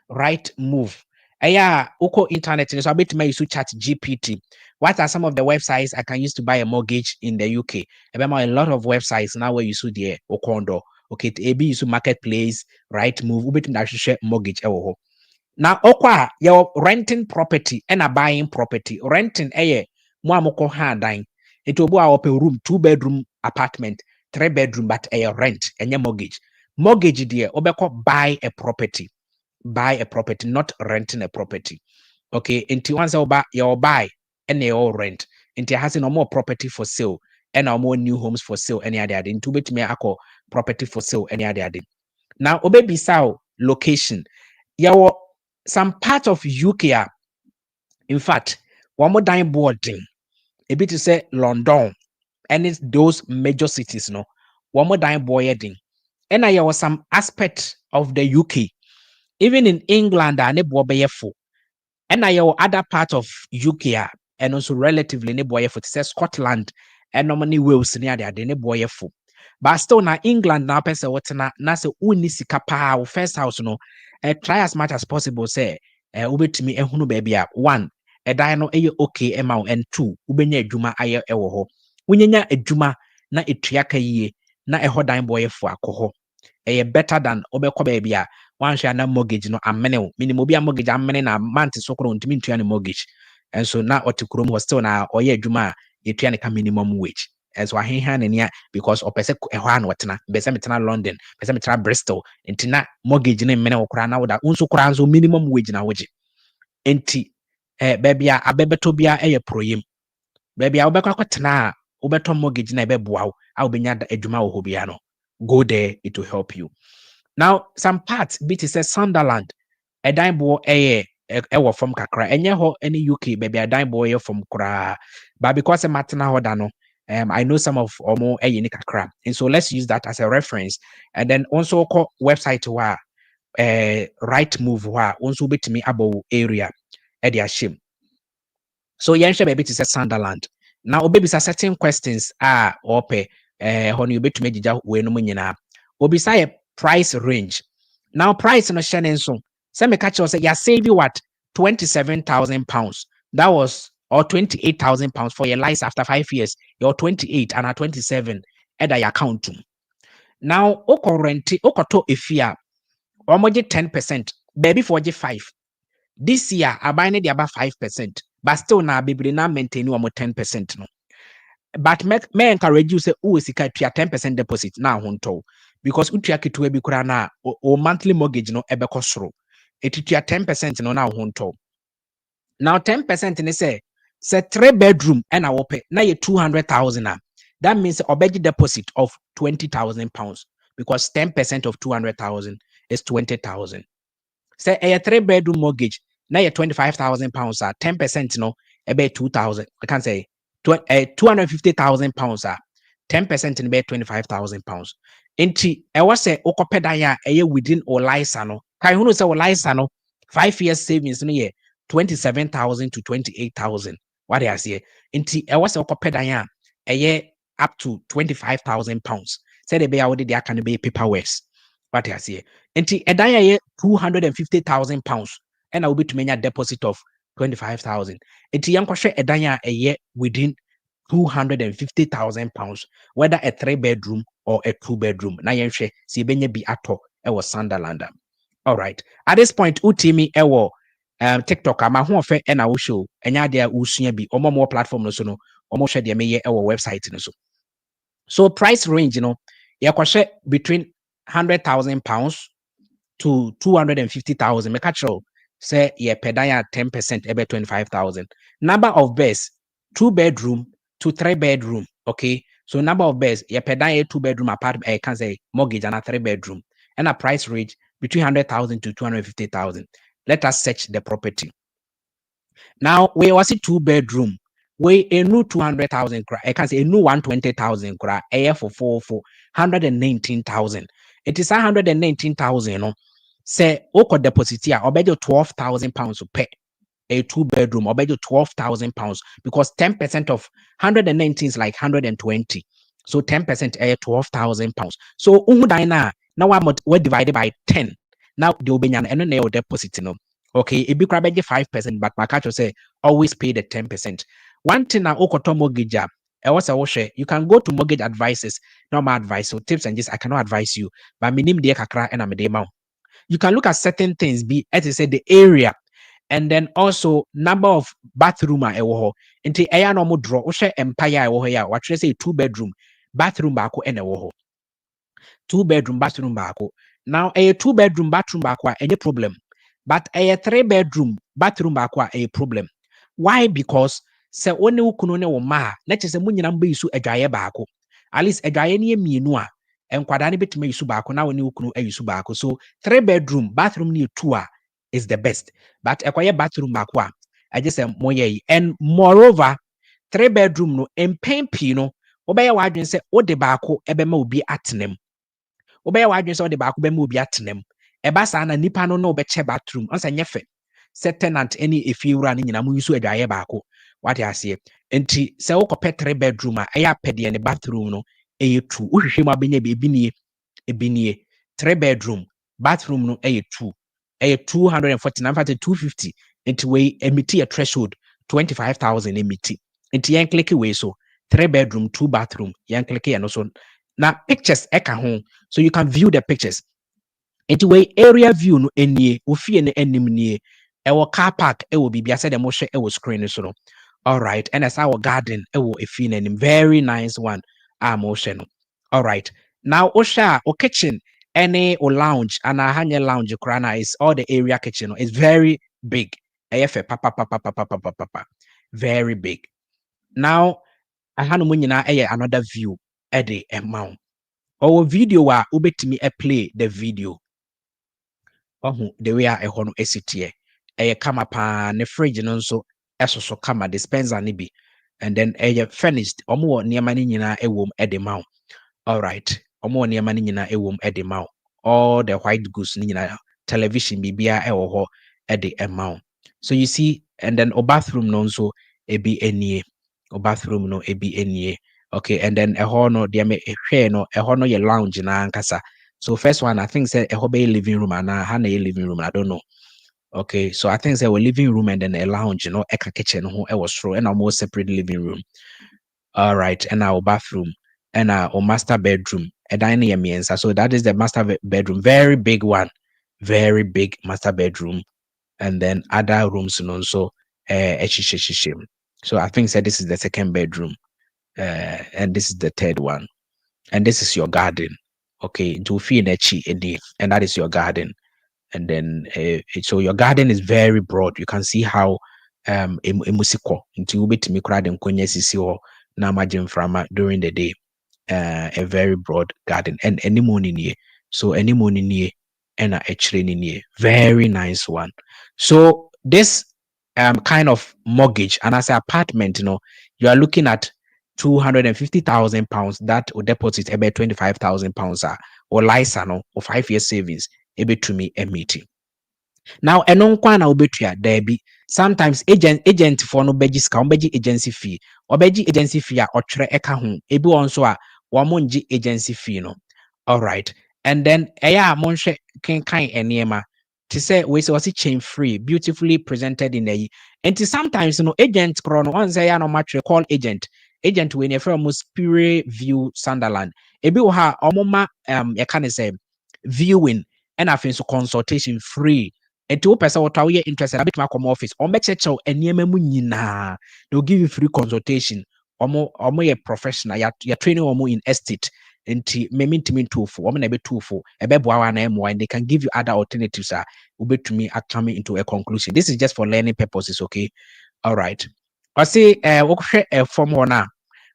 Right move. Yeah, Oko internet so I bet me use chat GPT. What are some of the websites I can use to buy a mortgage in the UK? A lot of websites now where you see the Okondo. Okay, maybe use marketplace, right move, ubet na share mortgage. Now, okwa you're renting property and a buying property. Renting mo amoko ha dan. It will be our room, 2-bedroom apartment, 3-bedroom, but a rent and your mortgage. Mortgage dear, obeko buy a property. Buy a property, not renting a property. Okay, into once you buy and they all rent. Into has no more property for sale and no more new homes for sale any other into bit me ako property for sale any other. Now obebi sao location. Yawo some part of UK in fact one more dine boarding a bit to say London and it's those major cities no one more dine boarding and I was some aspect of the UK even in England and and I other part of UK and also relatively neboyeful to say Scotland and normally Wales near the neboyeful. But still na England na person what na say uni sika pa first house no try as much as possible say ubetimi ehunu baby up one dan no okay ema and two ubenya adwuma aye ewo ho wunyenya adwuma na etua ka yie na eho dan boyefo akoho better than obekọ baby a one share na mortgage no amene minimum obi a mortgage amene na month so kro ntimi ntua ne mortgage and so na otikrom was still na oye adwuma a etua ne ka minimum wage as wa heha na nia because opese ehwa na wotena bese metena London bese metena Bristol entina mortgage ne mene wokra na woda unso kra nso minimum wage na woje enti baby a abebeto bia proyem baby a wobekwa kwatena wobeto mortgage na ebeboa a wobenya adwuma wo hobia no go there, it will help you. Now some parts BT says Sunderland a dime boy from kakra enye ho any UK baby a dime boy from kra but because a matana hodano I know some of omo ni kakra and so let's use that as a reference and then also call website wa right move wa also bit me abo area at their shame so yensha baby to say Sunderland now obebi certain questions are ope hono you bet me jija we no nyina obisa price range now price no shane so say me catch you say you save you what £27,000 that was or £28,000 for your life after 5 years you're 28 and 27 at your account now oko rent okoto efia omoje 10% baby for 5 this year I buy the about 5% but still na baby na maintain you 10% no but me encourage you say sika tua 10% deposit na honto because utua ketua bi kura na o monthly mortgage no ebeko soro It you 10% no na ho nto. Now 10% ni say 3 bedroom and I pay na ye 200,000. That means a budget deposit of 20,000 pounds because 10% of 200,000 is 20,000. Say a 3 bedroom mortgage na ye 25,000 pounds 10% no be 2,000. I can say 250,000 pounds 10% in be 25,000 pounds. Enti e was say okopedan ya within Olisa no. Kai hunu say Olisa no 5 years savings no ye 27,000 to 28,000. What I say? Enti e was say okopedan up to 25,000 pounds. Say the be awodi dia can be paperwork. What I say? Enti edan ye 250,000 pounds and I will be to a deposit of 25,000. Enti yankoshe edan within 250,000 pounds, whether a 3 bedroom or a 2 bedroom. Na yenhwe si benye bi ato e was Sunderland. All right. At this point, utimi ewo TikTok ama ho ofe e na wo show enya de usua bi omo more platform no so no omo hwe de meye ewo website no so. So price range, yakwashe between 100,000 pounds to 250,000. Make sure say yeah pedaya 10% ebe 25,000. Number of beds 2 bedroom to 3 bedroom. Okay, so number of beds yeah pedaya 2 bedroom apartment. I can say mortgage and a 3 bedroom and a price range between 100,000 to 250,000. Let us search the property. Now we was it 2 bedroom. We a new 200,000 I can say a new 120,000 a for 119,000. It is 119,000. Say oko deposit here, obey 12,000 pounds to pay a 2 bedroom, obey 12,000 pounds because 10% of 119 is like 120. So 10% a 12,000 pounds. So now we're divided by 10. Now the obenya and no deposit okay, it be 5%, but my catcher say always pay the 10%. One thing now okoto mortgage I was a share. You can go to mortgage advisors, normal advice, so tips and just I cannot advise you, but minim de kakra and I'm a you can look at certain things, be as I said, the area, and then also number of bathroom into air normal draw empire what should I say 2 bedroom bathroom bako and a 2 bedroom bathroom bako. Now a 2 bedroom bathroom bako any problem, but a 3 bedroom bathroom bako a problem. Why? Because se one ukuno wo ma na chese munyina mba isu adwaye bako. At least adwaye ne mienu a enkwada ne betime isu bako na one ukunu ayisu bako. So 3 bedroom bathroom ne 2 is the best. But ekwaye bathroom bako a I just say moye. And moreover 3 bedroom no empen pi no obeye wadwen se ode bako ebema obi atenem. Obeye wadwen se ode bako bema obi atenem. Eba sa na nipa no obeche bathroom onse nyefe. Set tenant any efiura ni nyina mu yusu adwaye bako. What I say? Enti se wokope 3 bedroom a eya pede ne bathroom no eye 2. Wohwehwe mu abenya be ebinie 3 bedroom bathroom no eye 2. Eye 249 250 enti we emiti a threshold 25,000 emiti. Enti yen click we so 3 bedroom 2 bathroom yen click ya no so na pictures eka ho so you can view the pictures. Enti we area view no enie ofie ne anim nie ewo car park ewo bibia said the moshe ewo screen so no. All right, and as our garden ewo efi na nim very nice one moshe no. All right, now osha o kitchen any o lounge and a hanya lounge krana is all the area kitchen no, is very big papa very big. Now I had another view at the amount or video wa ubetimi play the video. Oh, the way I hono esitie kama pa ne fridge no nso so kama dispenser ne bi and then finished omo niema ne nyina ewom edema. All right, omo niema ne nyina ewom edema. All the white goods ne nyina television bibia ewo ho edema. So you see, and then o bathroom no nso ebi enie o bathroom no ebi enie. Okay, and then no dia me hwe no no ye lounge na ankasa. So first one I think say be living room and na living room I don't know. Okay, so I think say a living room and then a lounge, a kitchen who was through and a more separate living room. All right, and our bathroom and our master bedroom, a dining room. So that is the master bedroom, very big one, very big master bedroom, and then other rooms and also so I think say this is the second bedroom, and this is the third one, and this is your garden. Okay, to feel and that is your garden. and then so your garden is very broad. You can see how emusiko into ubetimi kura de nkonya sisi ho na magye frama during the day. A very broad garden, and any morning here. So any morning here and a training here. Very nice one. So this kind of mortgage and as an apartment, you are looking at £250,000 that will deposit about £25,000 or license or 5 years savings able to me a meeting. Now eno nkwa na obetua there be sometimes agent for no beji ska beji agency fee or beji agency fee a otwere eka ho ebi won so a wo monji agency fee no. All right, and then eya monhwe kenkan enema to say we say chain free beautifully presented in a and sometimes agent chrono on say ya no match call agent we near from Spirit View Sunderland ebi wo ha omoma ya can say viewing and I so consultation free. And to person what are interested a bit my come office or make sure enema mu nyina they'll give you free consultation omo ye professional ya training omo in estate nti memin tofu omo na be tofu ebe boa na emo and they can give you other alternatives ubetumi coming into a conclusion. This is just for learning purposes, okay? All right, I say wohwe form one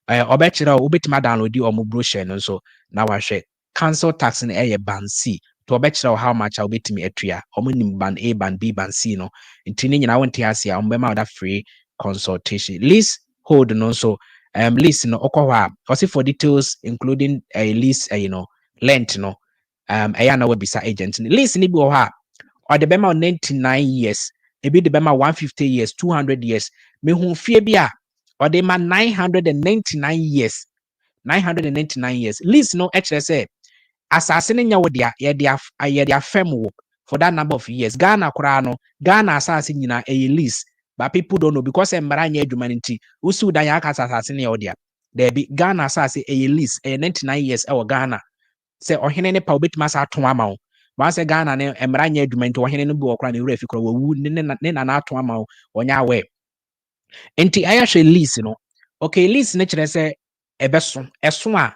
obechira ubetuma download di omo brochure no so na wahwe council tax in eye ban C to obechira how much I will bet me atua omo ban A ban B ban C no ntini nyina wonte ase a ombema that free consultation. Lease hold no so lease no okwa also for details including a lease length no eya na webisa agent lease ni bi wo ha or the bema 99 years ebi the bema 150 years 200 years me hu fie bi a or the man 999 years 999 years lease no actually say assassin nya wo dia ye dia fem wo for that number of years. Ghana kura no Ghana assassin nyina a lease but people don't know because embara nya adwuma nti usu dan ya aka assassin ya wo dia there be Ghana assassin a lease 99 years e wo Ghana say ohene ne pa obetima sa ato ama wo ma say Ghana ne embara nya adwuma nti ohene no bi wo kura ne wura fi kura wo ne na ato ama wo onya we nti ayahwe lease no okay lease ne kire say ebeso eso a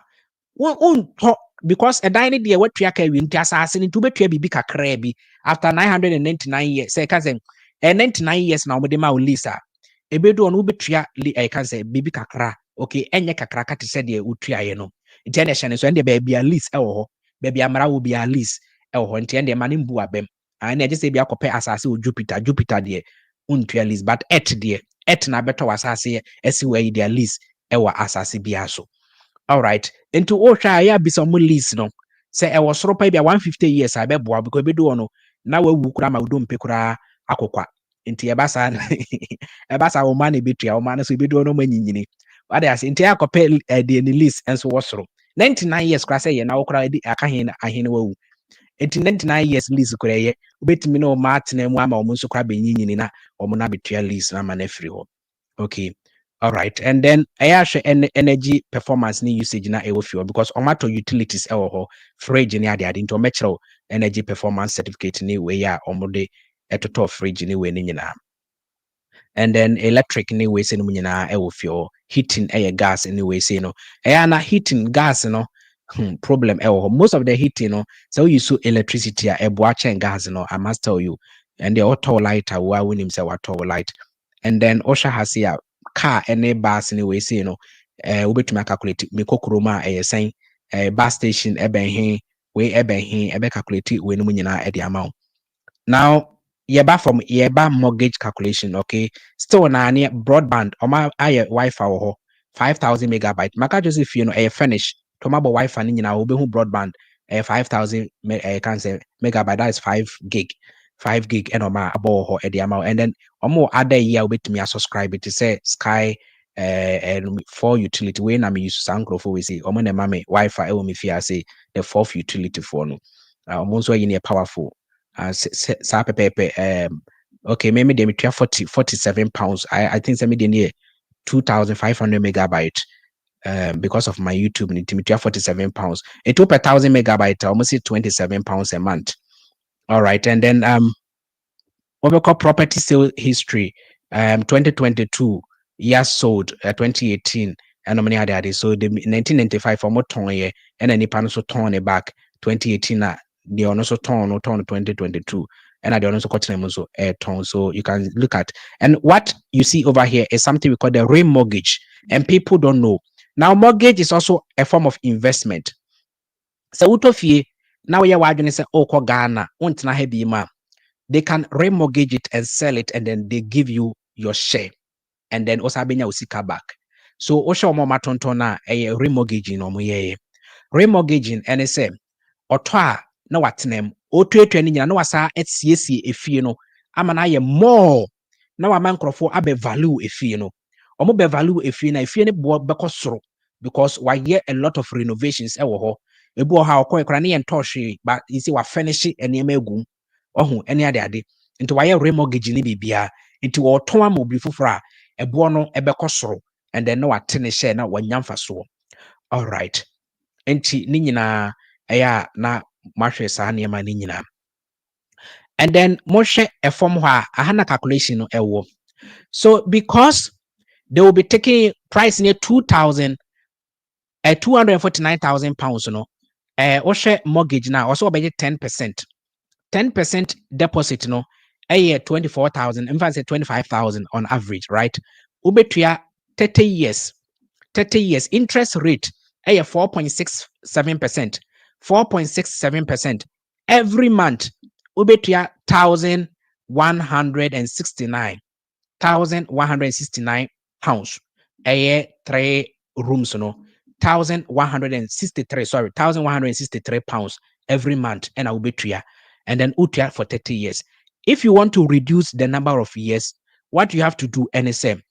wonto because a dine dia watua ka wi nti asase nti obetua bibi kakra bi after 999 years say kazen 99 years na omode ma o lease a ebedu ono obetua can say bibi kakra okay enye kakra ka te say dia otua ye no nti ene hye ne so ende ba bia lease e wo ho ba bia mara wo bia lease e wo ho nti ende ma ne mbu abem na je say bia kope asase o Jupiter dia untua lease but et na beto asase esi we dia lease e wa asase bia so. All right, into Osha ya be some lease no say I was ropa bia 150 years I beboa because be do no na wawu kura ma udom pekura akokwa nti ebasa wo man betua wo man so be do no manyinyini what I say nti akope the lease enso wosoro 99 years kura say ye na wo kura aka hin ahene wawu nti 99 years lease kura ye obetimi no matena mu ama wo nso kura benyinyini na wo na betua lease na ma na free ho. Okay. All right, and then energy performance ni usage na ewo fuel because omato utilities ewo ho fridge ni ade into metro energy performance certificate ni we ya omode etoto fridge ni we ni nyina, and then electric ni we say no nyina ewo fuel heating gas ni we say no na heating gas no problem ewo ho most of the heating no so you use electricity a eboa chen gas no I must tell you and the auto light wa winim say auto light, and then osha has here car any bus anyway say no wobetumi calculate me kokroma sen bus station eben he we ebe calculate we no nyina e de amount. Now yeba from yeba mortgage calculation okay still na near broadband oma aye Wi-Fi wo ho 5000 megabyte maka Joseph no finish to mabo Wi-Fi ni nyina obehu broadband 5000 can say megabyte that is 5 gig and oma abo ho e de amount, and then omo other year obetumi subscribe to say Sky and for utility we na me use sankro we say omo na mame Wi-Fi e wo me fia say the fourth utility for no omo so yin powerful sa pepe okay maybe they me 47 pounds I think say me dey near 2500 megabyte because of my YouTube need to 47 pounds it took 1000 megabyte almost 27 pounds a month. All right, and then what we call property sale history 2022 years sold 2018 and how many are there so the 1995 for more ton year and then nipa so ton back 2018 the also turn 2022, and I don't also cut them also turn. So you can look at, and what you see over here is something we call the remortgage, and people don't know. Now, mortgage is also a form of investment. So utofie now you are say oh Ghana untna hebi ma, they can remortgage it and sell it, and then they give you your share, and then also abenya usika back. So osho mo matonton na remortgaging no mo ye remortgaging, and it say ọtọ a na watenem otuatua ni nyina na wasa etiesie efie no ama na ye more na wama nkrofo abe value efie no omo be value efie na efie ne bo beko soro because why a lot of renovations ewo ho ebu ha okọ ekra na ye ntọhwe but you see wa finish enema egum ohu ene ade nti why remortgage ni bibia nti ọtọ ama obi foforo a ebo no ebeko soro, and then na watene share na wanyamfa so. All right, nti ni nyina eya na mahwe saa nneɛma no nyinaa, and then mohwɛ ɛfam hɔ a aha na calculation no ɛwɔ. So because they will be taking price near 249,000 pounds no wohwɛ mortgage na also obɛgye 10% deposit no ɛyɛ 24,000, in fact say 25,000 on average, right? Ubetua 30 years interest rate ɛyɛ 4.67%. 4.67% every month. Ubetua 1,169 pounds. 3 rooms no 1,163 pounds every month, and ubetua, and then utia for 30 years. If you want to reduce the number of years, what you have to do, NSM,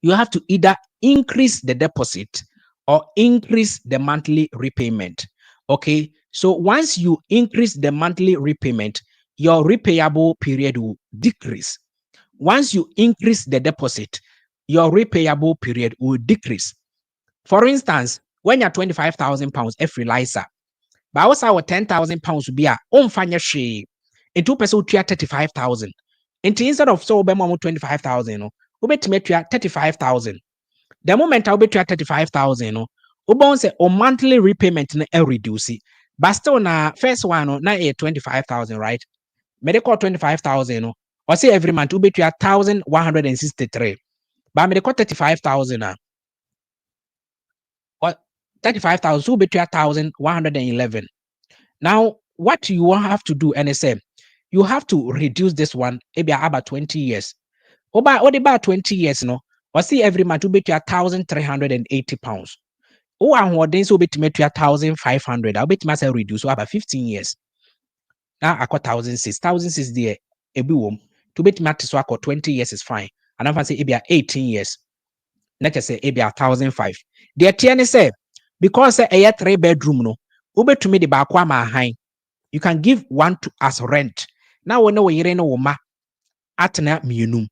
you have to either increase the deposit or increase the monthly repayment. Okay, so once you increase the monthly repayment, your repayable period will decrease. Once you increase the deposit, your repayable period will decrease. For instance, when you're 25,000 pounds every license, but also 10,000 pounds will be a unfanya share. In 2% we 35,000. And instead of so 25,000, we bet 35,000. The moment I will be 35,000, say o monthly repayment na reduce, but still na first one na 25,000, right? Medical 25,000, or say every month will be 1,163, but medical 35,000 or 35,000 will be 1,111. Now, what you will have to do, NSM, you have to reduce this one maybe about 20 years. About 20 years, no, or see every month will be 1,380 pounds. Oh, and what then so bet me 1,500. I'll bet myself reduce so about 15 years. Now I got 1,600 there. Every womb to bet me so I got 20 years is fine. And I'm say it 18 years. Next say it 1,500. The TN say because a 3-bedroom no, ube to me the bakwama high. You can give one to as rent. Now we know we no ma atena mienum.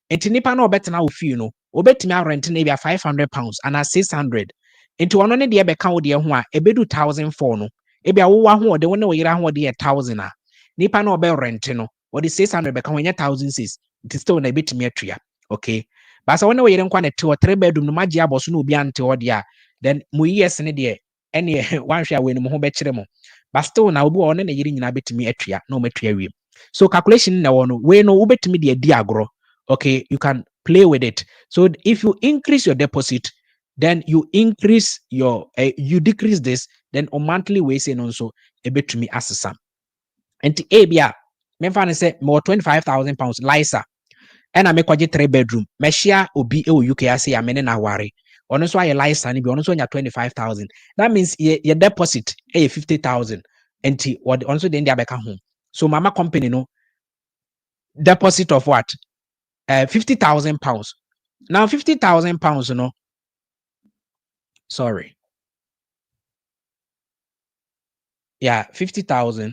Enti nipa na obetena wo fie no, obetimi rent na bia 500 pounds and 600. Enti ono ne de beka wo de ho a ebedu 1,004 no. Ebia wo wa ho de wo ne wo yira ho de 1,000 a. Nipa na obe rent no, wo de 600 beka ho nya 1,006. Enti still na ebetimi atua. Okay. But so when wo yire nkwa na te 3-bedroom no magye aboso no obi ante ho de a, then mu years ne de ene wanhwe a we no ho be kire mo. But still na obi wo ne yire nyina betimi atua na o matua wi. So calculation na wo no we no wo betimi de adi agro. Okay, you can play with it. So if you increase your deposit, then you increase your you decrease this, then on monthly way say also a bit to me as some. And the ABA, me fan say more 25,000 pounds Lisa, and I make 3-bedroom. Me share obi e UK I say amene na ware. Ono so aye Lisa ni bi ono so nya 25,000. That means your deposit 50,000. And what also then they abeka home. So mama company no deposit of what? 50,000 pounds. Now 50,000 pounds, you know. Sorry. Yeah, 50,000.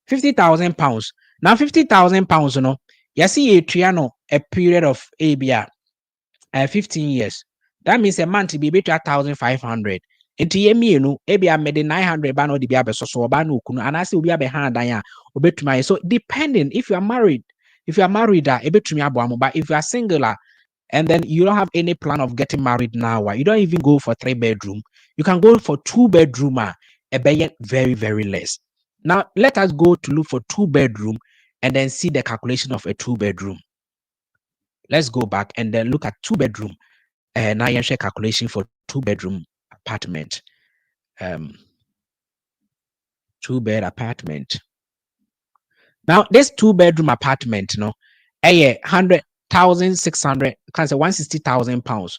50,000 pounds. Now 50,000 pounds, you know. You see a triano a period of ABR 15 years. That means a month be between 1,500. Enti ye mi no ebia made 900 ba no de bia be so ba no kunu anase obi abehan dan a obetuma. So depending if you are married, ebetumi aboamo, but if you are single and then you don't have any plan of getting married now, you don't even go for 3-bedroom, you can go for 2-bedroom very, very less. Now, let us go to look for 2-bedroom and then see the calculation of a 2-bedroom. Let's go back and then look at 2-bedroom. Now, you share calculation for 2-bedroom apartment. 2-bed apartment. Now, this 2-bedroom apartment, 100,600, can say £160,000.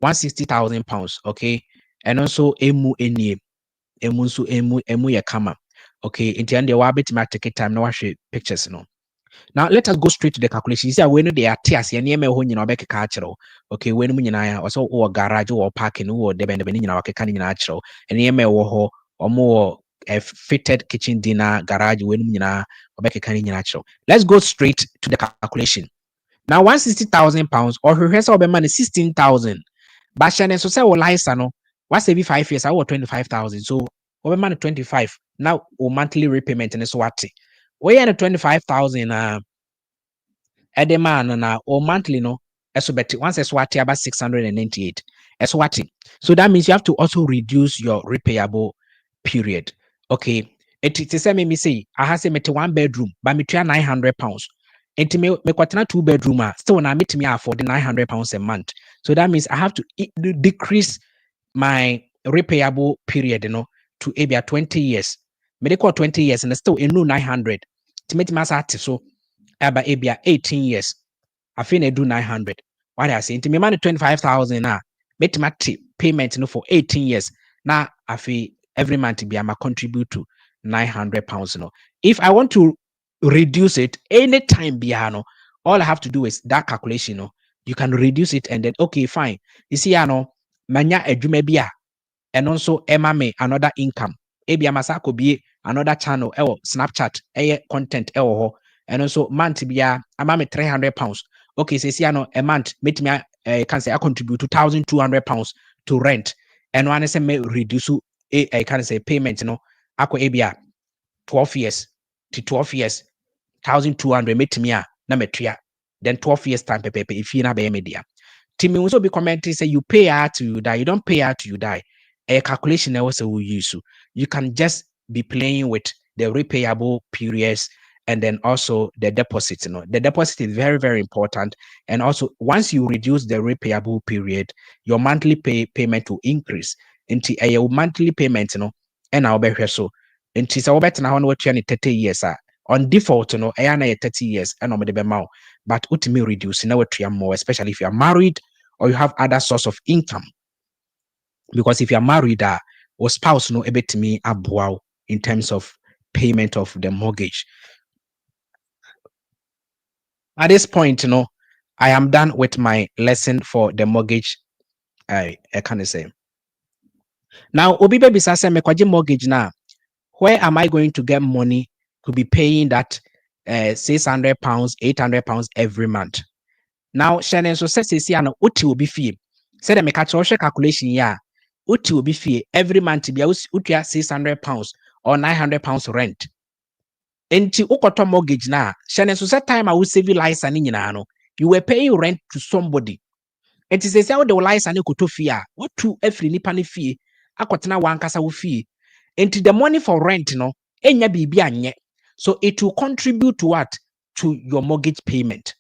£160,000, okay? And also emu ye kama. Okay, in the end, they were bit take time now watch pictures, Now let us go straight to the calculation. You see, when they are tears, and near when you know back cultural. Okay, when you know also or garage or parking or the bend natural, and near me or more a fitted kitchen dinner garage when you know back natural. Let's go straight to the calculation. Now £160,000 or her has over money 16,000. But Shannon so say license no. What's every 5 years? I want 25,000. So over money 25. Now monthly repayment and so what? We are 25,000 at the man na or monthly no. So bet once a swati about 698. As what? So that means you have to also reduce your repayable period. Okay. It is me say I have say me 1-bedroom, but me £900. And me kwatena 2-bedroom still na meet me afford £900 a month. So that means I have to decrease my repayable period, to maybe 20 years. Medical 20 years and still a new 900. To make my so about maybe 18 years. I feel I do 900. What I say, to me money 25,000 now. Make my payment for 18 years. Now I feel every month be I contribute to £900. If I want to reduce it anytime all I have to do is that calculation. You can reduce it and then okay, fine. You see, manya edwuma bia and also emma me another income. Ebia masako be another channel Snapchat content and also month bia ama me £300. Okay, see a month make me can say I contribute to £1,200 to rent and one say me reduce I can say payment ako ebia 12 years to 12 years 1,200 make me na metria then 12 years time pepe if you na be media. Timmy also be commenting say you pay out to you die, you don't pay out to you die. A calculation also will use you can just be playing with the repayable periods and then also the deposit. The deposit is very, very important. And also once you reduce the repayable period, your monthly payment will increase into a monthly payment, and I'll be here so into so better now what 30 years on default, I am 30 years and the amount, but ultimately reduce now more, especially if you are married or you have other source of income. Because if you are married, or spouse no able to me abwao in terms of payment of the mortgage. At this point, I am done with my lesson for the mortgage. I can say. Now, Obi baby say me kwaji mortgage now. Where am I going to get money to be paying that £600, £800 every month? Now, Shannon so says uti will be fee. Said I make a calculation uti will be fee every month be utia £600 or £900 rent. Enti ukoto mortgage na Shannon so set time I will save you license you were paying rent to somebody. Enti say how the license koto fee what to every nipa ne fee akotena wankasa wo fee. Enti the money for rent enya bibi anye. So it will contribute to what? To your mortgage payment.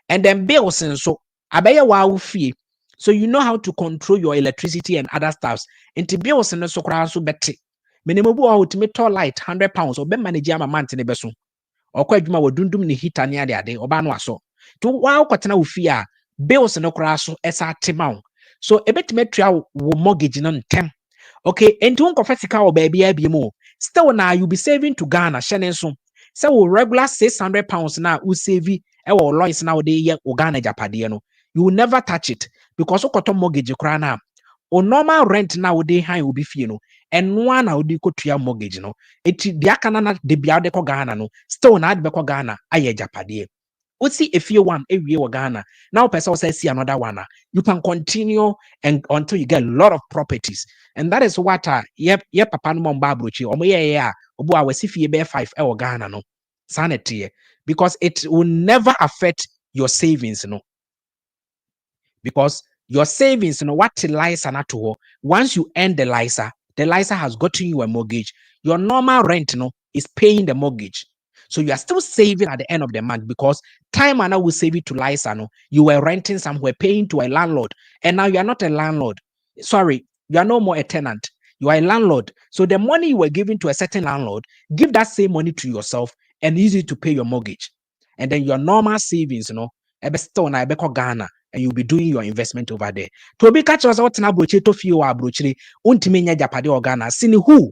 And then bills and so abaya wa fee. So you know how to control your electricity and other stuffs. Enti bills and so kra so beti. Minimum ultimate light £100 or be manage a month in the beso. Or quite ma dundum ni hita ni ade or ban waso. To wow kwatena ufia bills no craso esa timau. So a bit metria mortgage non tem. Okay, and to confessica or baby mo. Still now you be saving to Ghana, Shannon so. So regular £600 now who save or lois nowadays or Ghana Japadiano. You will never touch it because okoto mortgage crana. Or normal rent nowadays high will be fee and one I would go to your mortgage it diakana de biade ko Ghana no still na de ko Ghana aye Japadie. See if you want every year Ghana now person says see another one you can continue and until you get a lot of properties and that is what yep papa no mba brochi omo ye obo awasi fie be 5 e Ghana no sanity because it will never affect your savings because your savings what lies are not once you end the license the LISA has gotten you a mortgage. Your normal rent, is paying the mortgage. So you are still saving at the end of the month because time and I will save it to LISA. You were renting somewhere, paying to a landlord, and now you are not a landlord. Sorry, you are no more a tenant. You are a landlord. So the money you were giving to a certain landlord, give that same money to yourself and use it to pay your mortgage. And then your normal savings, still na Ghana, and you'll be doing your investment over there. To be catch us out na broche to feel or broche, untimi Japade or Ghana. Sini who?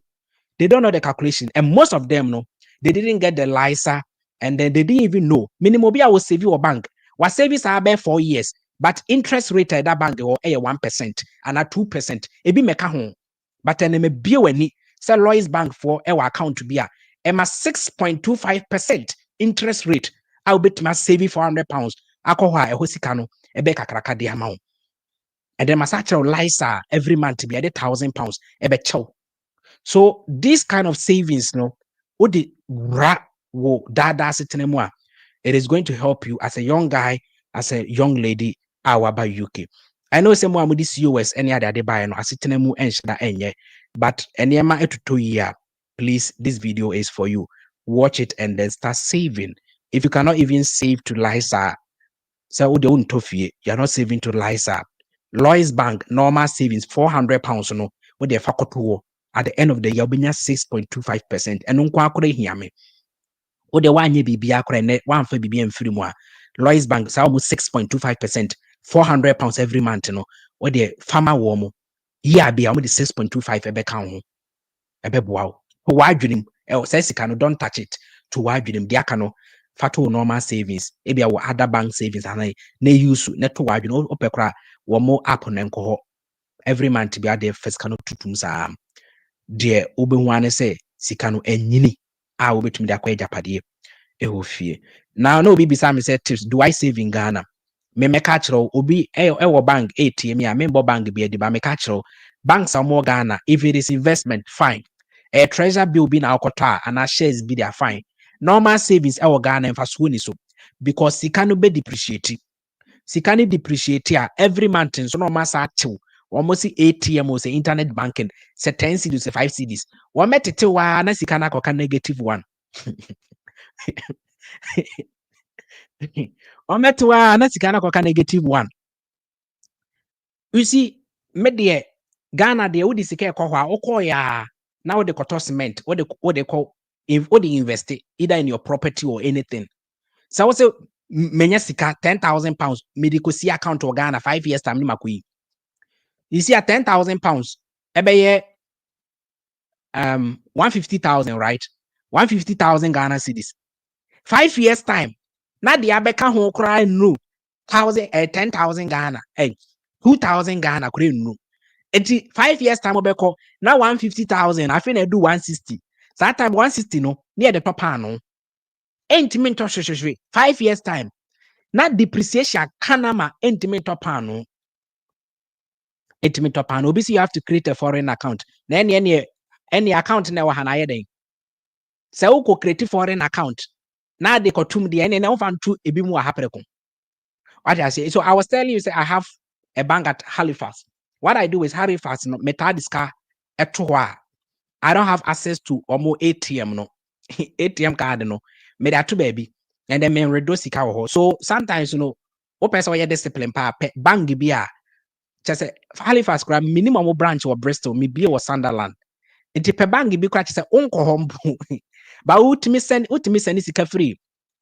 They don't know the calculation. And most of them, they didn't get the LISA, and then they didn't even know. Minimum will save you a bank. What savings are about 4 years, but interest rate at that bank or 1% and at 2%. It be meka home. But then me be when say Lloyds Bank for our account to be a 6.25% interest rate. I'll bet my saving £400. Akoha a hosikano, a beka kraka di amount. And then my actual LISA every month to be at £1,000, a bet chow. So this kind of savings, it is going to help you as a young guy, as a young lady, our UK. I know someone with this US any other day buy no asitenemu enshda enye, but enyema etuto year. Please, this video is for you. Watch it and then start saving. If you cannot even save to LISA, so you're not saving to LISA. Lloyds Bank normal savings £400 no with the faculty at the end of the year, 6.25%. And unquakure hear me. O the one ye be akure one for BB and free more. Lloyds Bank is almost 6.25%, £400 every month, or the farmer warm. Yeah, be almost 6.25 ebe count. Ebe wow. Why dream? Says don't touch it. To why dream? Diakano. Fato normal savings. Ebi our other bank savings and ne use net to why you know opekra one more app on enko every month be there first cano tutum sa. Dear Obi say sikano enyini a wobetumi de akwa Japade ehofie. Now no be bisa me say tips do I save in Ghana? Me catch obi ewo bank ATM ya member bank be ba me catch banks are more Ghana. If it is investment, fine. A treasure bill be na okota and a shares be there fine. Normal savings ewo Ghana and fast so because sikano be depreciate. Sikani depreciate every month so normal sa chill. Almost ATM or say internet banking, say 10 CDs, 5 CDs. One met it to one sikana koka -1. One met to one sikana koka -1. You see, media Ghana de odi sika kwa okoya now the cotton cement, what they call if what they invest either in your property or anything. So I say menya sika £10,000, medical see account or Ghana 5 years time ni makui. You see at £10,000, ebe 150,000, right? 150,000 Ghana cedis. 5 years time. Now the abeka home cry no 10,000 Ghana. 2,000 Ghana could no. 5 years time obeko now 150,000. I think I do 160. So that time 160 no near the papa no. 5 years time. Now depreciation kanama no. Obviously you have to create a foreign account. Then any account na wa hanaye den. Se uko create foreign account. Now they kotum the and now fan to ebi mu hapreko. What I say? So I was telling you, say I have a bank at Halifax. What I do is Halifax no metadiska etwa. I don't have access to almost ATM no. ATM card no. Me that to baby. And then me reduce sika. So sometimes person we discipline pa bank bia. Just Halifax grab minimum branch or Bristol, maybe or Sunderland. It per bank be quite say unko home. But ultimate send sika free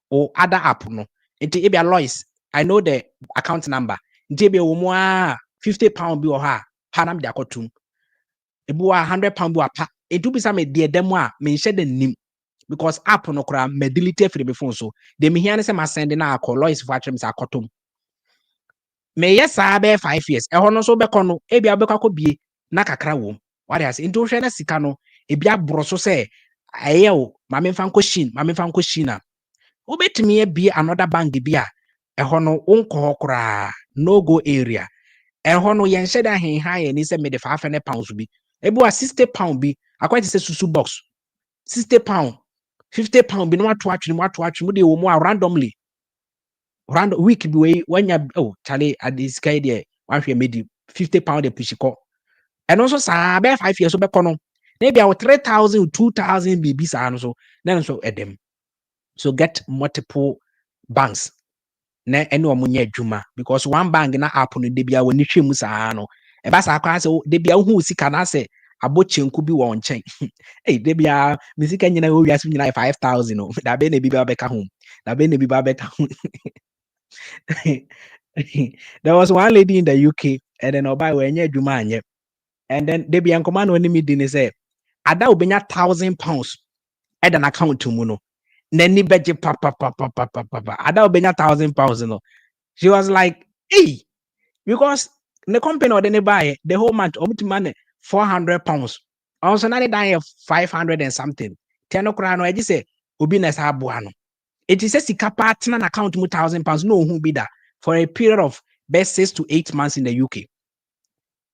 or other app no. It be a Lois. I know the account number. It be £50 be or her. Hanam de akotum. It be £100 be a pa. It do be some dear demoa me share the name because app no kra me delete free before so. They me hear say ma send na call Lois for atrems akotum. Me yes be 5 years. No so be kono e bia be kwakobie na kakra wo. What I say into hwe na sika no e bia broso say aye o ma me fan ko shin na. Obetimi be another bank bia no unko kra no go area. No yen hye da hen ha ni say me de £500 bi. E bo £60 bi akwati say susu box. £60, £50 bi no ato atwene de wo mu randomly. Random week be when you Charlie at this guy there, one made £50 a pushiko. and also say 5 years so be kono maybe our 3,000 2,000 BB sa so then so edem so get multiple banks na ene omunye adwuma because one bank na app no de bia woni hwemu saa no e ba sa kwa se de bia hu sika na se abochenku bi won chen eh de bia mi sika nyina wo wiase nyina 5,000 no da be na bi ba beka home da be na bi ba beka home. There was one lady in the UK and then obai we nya adwuma anye and then de bia nkoma no ni mi di ni say ada obenya £1,000 at an account to mu no nani beje papa ada obenya £1,000 no. She was like, hey, because the company or the buy the whole month, money £400. Also, now they 500 and something. Teno krano, I just say, Ubines Abuano. It is a sika partner account £1,000. No, who be that for a period of best 6 to 8 months in the UK.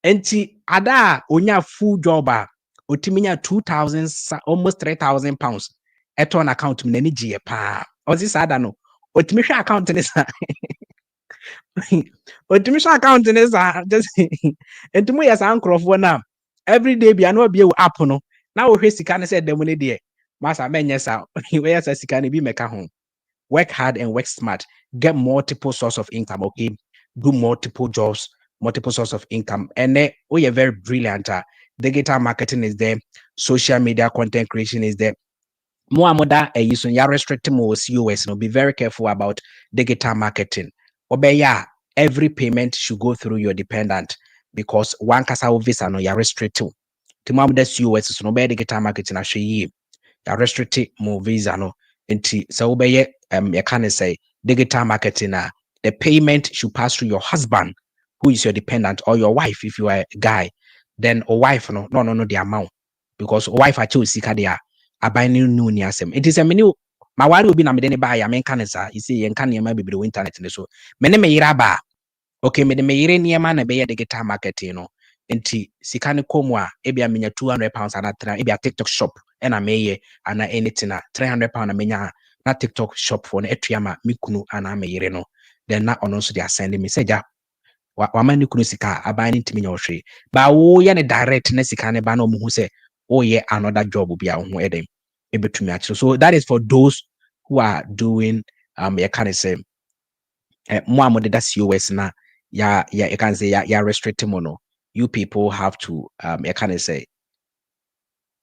And ada onya full job, otiminya 2,000, almost £3,000 at one account. Many G pa. Or this I don't know. Otimisha account in this. Otimisha account in this just and to me as uncle for now. Every day be no be app no. Now we sika na said the money there. Masa menyesa we as sika ni bi meka home. Work hard and work smart. Get multiple source of income, okay? Do multiple jobs, multiple source of income. And then we are very brilliant. Digital marketing is there, social media content creation is there. More you restrict more COS. Be very careful about digital marketing. Every payment should go through your dependent because one kasa visa no you're restricted. Tomorrow the COS no be digital marketing actually you're restricted more visa no. So you can say digital marketing the payment should pass through your husband who is your dependent or your wife if you are a guy. Then a wife no the amount because wife actually seek there. Abai new ni asem. It is a menu. My wife will be na me deni buy. I mean canesa. You see, yen can yema be the internet so. Mene me yira ba. Okay, me de me yire ni yema na be ye digital marketing no. Enti sikani komwa ebi a menya £200 ana tra ebi a TikTok shop ena meye ana anything na £300 amenya na TikTok shop for na etuyama mikunu ana me yire no. Then na ono so they are sending me say ja wa ni kunu sika abai ni ntimi nya ohwe. Ba wo ye ne direct na sika ne ba na omu hu say oh yeah, another job will be out able to match. So that is for those who are doing you can say more that's COS na you can say yeah restricting mono. You people have to you can say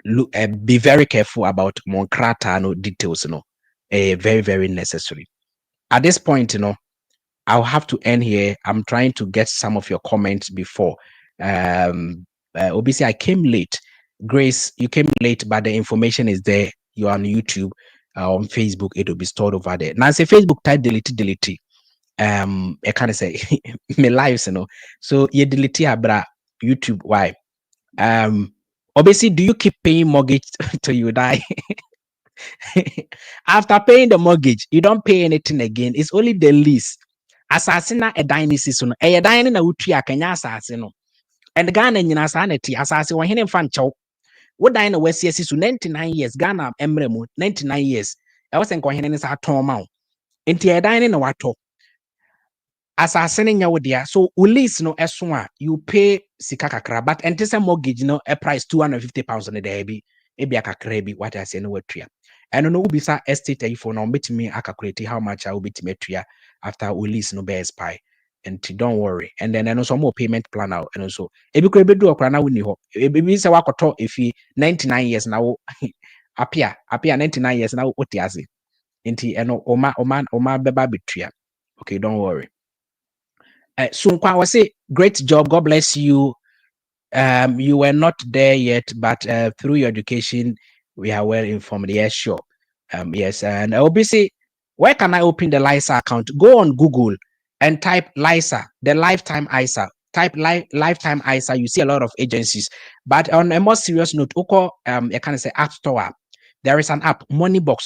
look be very careful about monkrata no details no very very necessary. At this point, I'll have to end here. I'm trying to get some of your comments before obviously I came late. Grace, you came late, but the information is there. You're on YouTube, on Facebook, it will be stored over there. Now, say Facebook type delete. I can't say my lives, So you delete abra YouTube. Why? Obviously, do you keep paying mortgage till you die? After paying the mortgage, you don't pay anything again. It's only the lease. Assassina a dynasty soon. A dynasty utria kanya assassin. And Ghana nyina sanity asase wo hene mfa nchew wo dan na wasiasi so 99 years Ghana emremu 99 years e wo senko hene ne sa ton ma wo enti e dan ne na wato asase ne nya wo dia so lease no eso a you pay sika kakra but enti se mortgage no a price £250 ne da bi e bia kakra bi what I say no watua eno no ubi sa estate ayifo no betimi calculate how much I will betimi atua after lease no be expire. And don't worry. And then also more payment plan out. And also, if you could do a crana win you, if say wakoto if he 99 years now appear 99 years now what yazi. Inti eno oma beba betria. Okay, don't worry. So I was say great job. God bless you. You were not there yet, but through your education, we are well informed. Yes, sure. Yes, and obviously, where can I open the LISA account? Go on Google and type LISA, the Lifetime ISA. Type Lifetime ISA. You see a lot of agencies. But on a more serious note, I can say App Store. There is an app, Moneybox.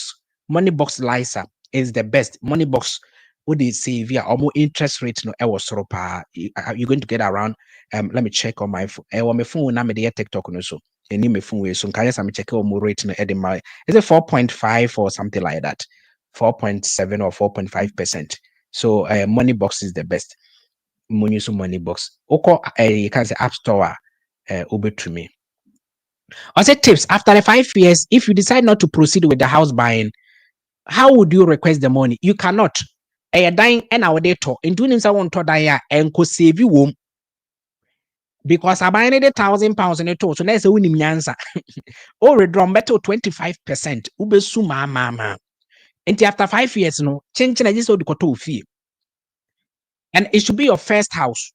Moneybox LISA is the best. Moneybox would save via or more interest rate no you're going to get around let me check on my phone. My phone na me dey TikTok no so. Any my phone so can just check on more rate no my is it 4.5 or something like that. 4.7 or 4.5%. So Moneybox is the best. Money Moneybox. Oko you can say App Store over to me. I said tips after the 5 years, if you decide not to proceed with the house buying, how would you request the money? You cannot. Dying and our data in doing someone to die and could save you womb because I buy £1,000 in a total. So that's a winning answer. Or a drum better 25%. Ube suma mama. And after 5 years, no change I just old fee. And it should be your first house.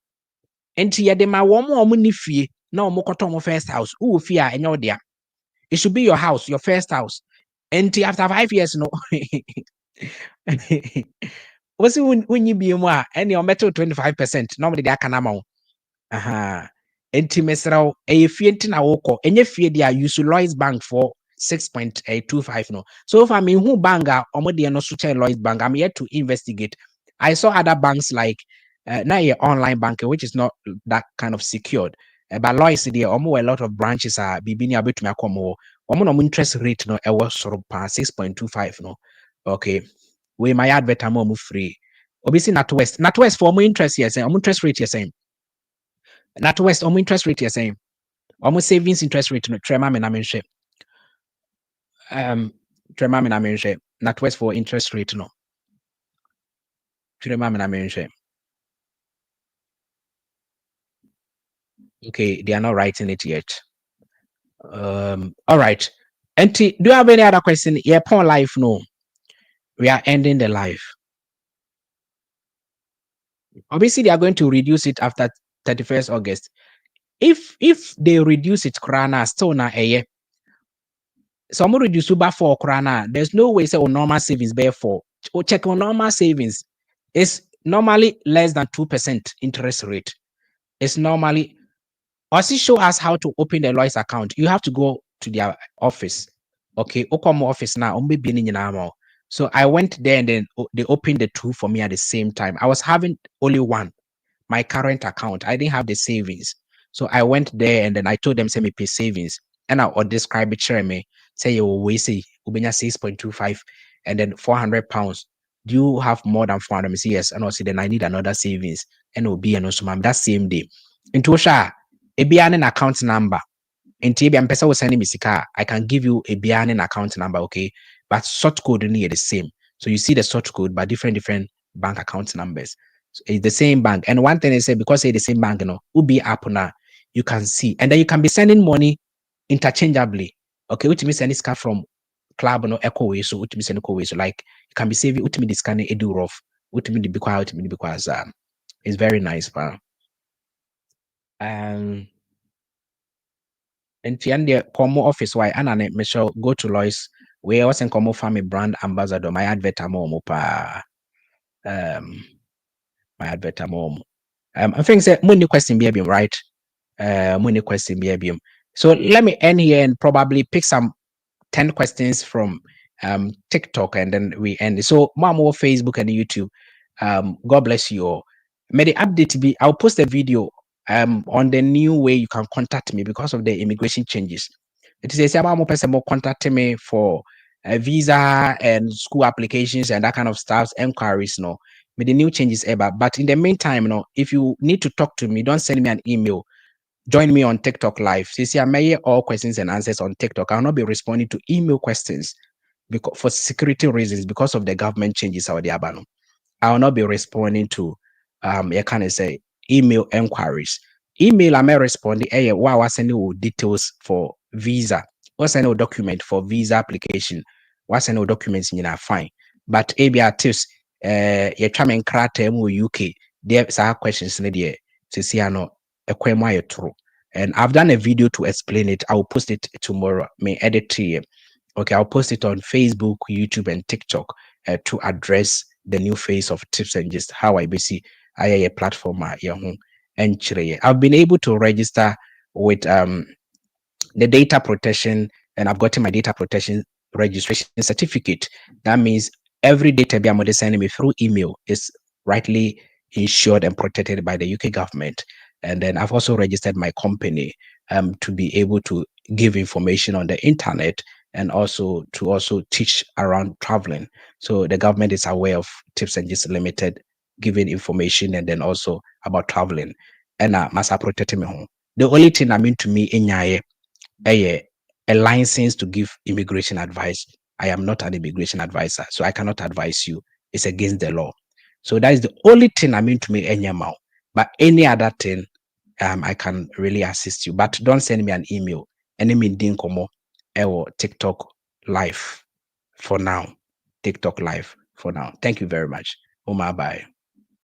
And here de ma one money fee. No more cotton first house. Who fear and your dear. It should be your house, your first house. And after 5 years, no. What's when you be more and your metal 25%? Normally they can amount. Aha. Enti mesrao e fienti na woko enye fie dia use Lloyds Bank for 6.25 no. So if I mean who banker omode no so Lloyds Bank, I'm yet to investigate. I saw other banks like now your online banking, which is not that kind of secured. But Lloyds there almost a lot of branches are bibini abetumi akomo. Omo no interest rate no e was sort of 6.25 no. Okay. We my advert am free. Obviously NatWest for more interest here saying interest rate here saying NatWest interest rate you're saying almost savings interest rate no trema me na menhwe trema me na menhwe NatWest for interest rate no trema me na menhwe. Okay, they are not writing it yet. All right, and do you have any other question? Yeah, upon life no, we are ending the life. Obviously they are going to reduce it after 31st August. If they reduce it krana still na eye some reduce by 4 krana, there's no way say normal savings bear 4 or check on normal savings is normally less than 2% interest rate. It's normally also show us how to open the Lloyds account. You have to go to their office. Okay, Okomo office now. So I went there and then they opened the 2 for me at the same time. I was having only one, my current account. I didn't have the savings. So I went there and then I told them, send me pay savings. And I'll describe it, share me, say you will say Ubenya 6.25 and then £400. Do you have more than 400? Yes. And also then I need another savings and it will be an also that same day. Into Osha, a bianen account number. In TB and Pesa will send me sika. I can give you a bianen account number, okay? But sort code only the same. So you see the sort code, but different bank account numbers. So it's the same bank. And one thing is say because it's the same bank, you know, Ubi app now, you can see. And then you can be sending money interchangeably. Okay, which means any scan from club no echo way, so which means any way. So like you can be saving which means scanning edu rough, which means because it's very nice, man. And the Como office why and Michelle go to Lois. We also Como family brand ambassador. My advert pa my advert I think say money question be right. Money question be. So let me end here and probably pick some 10 questions from TikTok and then we end. So more Facebook and YouTube. God bless you all. May the update be I'll post a video on the new way you can contact me because of the immigration changes. It is a more person more contact me for visa and school applications and that kind of stuff, enquiries, no. With the new changes ever. But in the meantime, no, if you need to talk to me, don't send me an email. Join me on TikTok live. See, I may all questions and answers on TikTok. I'll not be responding to email questions because for security reasons, because of the government changes out there. I will not be responding to you can say email enquiries. Email I may respond wow, I send you details for visa. What's any document for visa application? What's any documents in fine. But ABR tips you try and crate UK. There are questions in there. See, I know true. And I've done a video to explain it. I'll post it tomorrow. May edit here. Okay, I'll post it on Facebook, YouTube, and TikTok to address the new face of tips and just how I basically a platform and I've been able to register with the data protection and I've gotten my data protection registration certificate. That means every data be sending me through email is rightly insured and protected by the UK government. And then I've also registered my company to be able to give information on the internet and also to teach around traveling. So the government is aware of Tips and Gist Limited giving information and then also about traveling. And must protect me home. The only thing I mean to me in a license to give immigration advice. I am not an immigration advisor, so I cannot advise you. It's against the law. So that is the only thing I mean to me in your. But any other thing, I can really assist you. But don't send me an email. Any meeting komo or TikTok live for now. TikTok live for now. Thank you very much. Bye.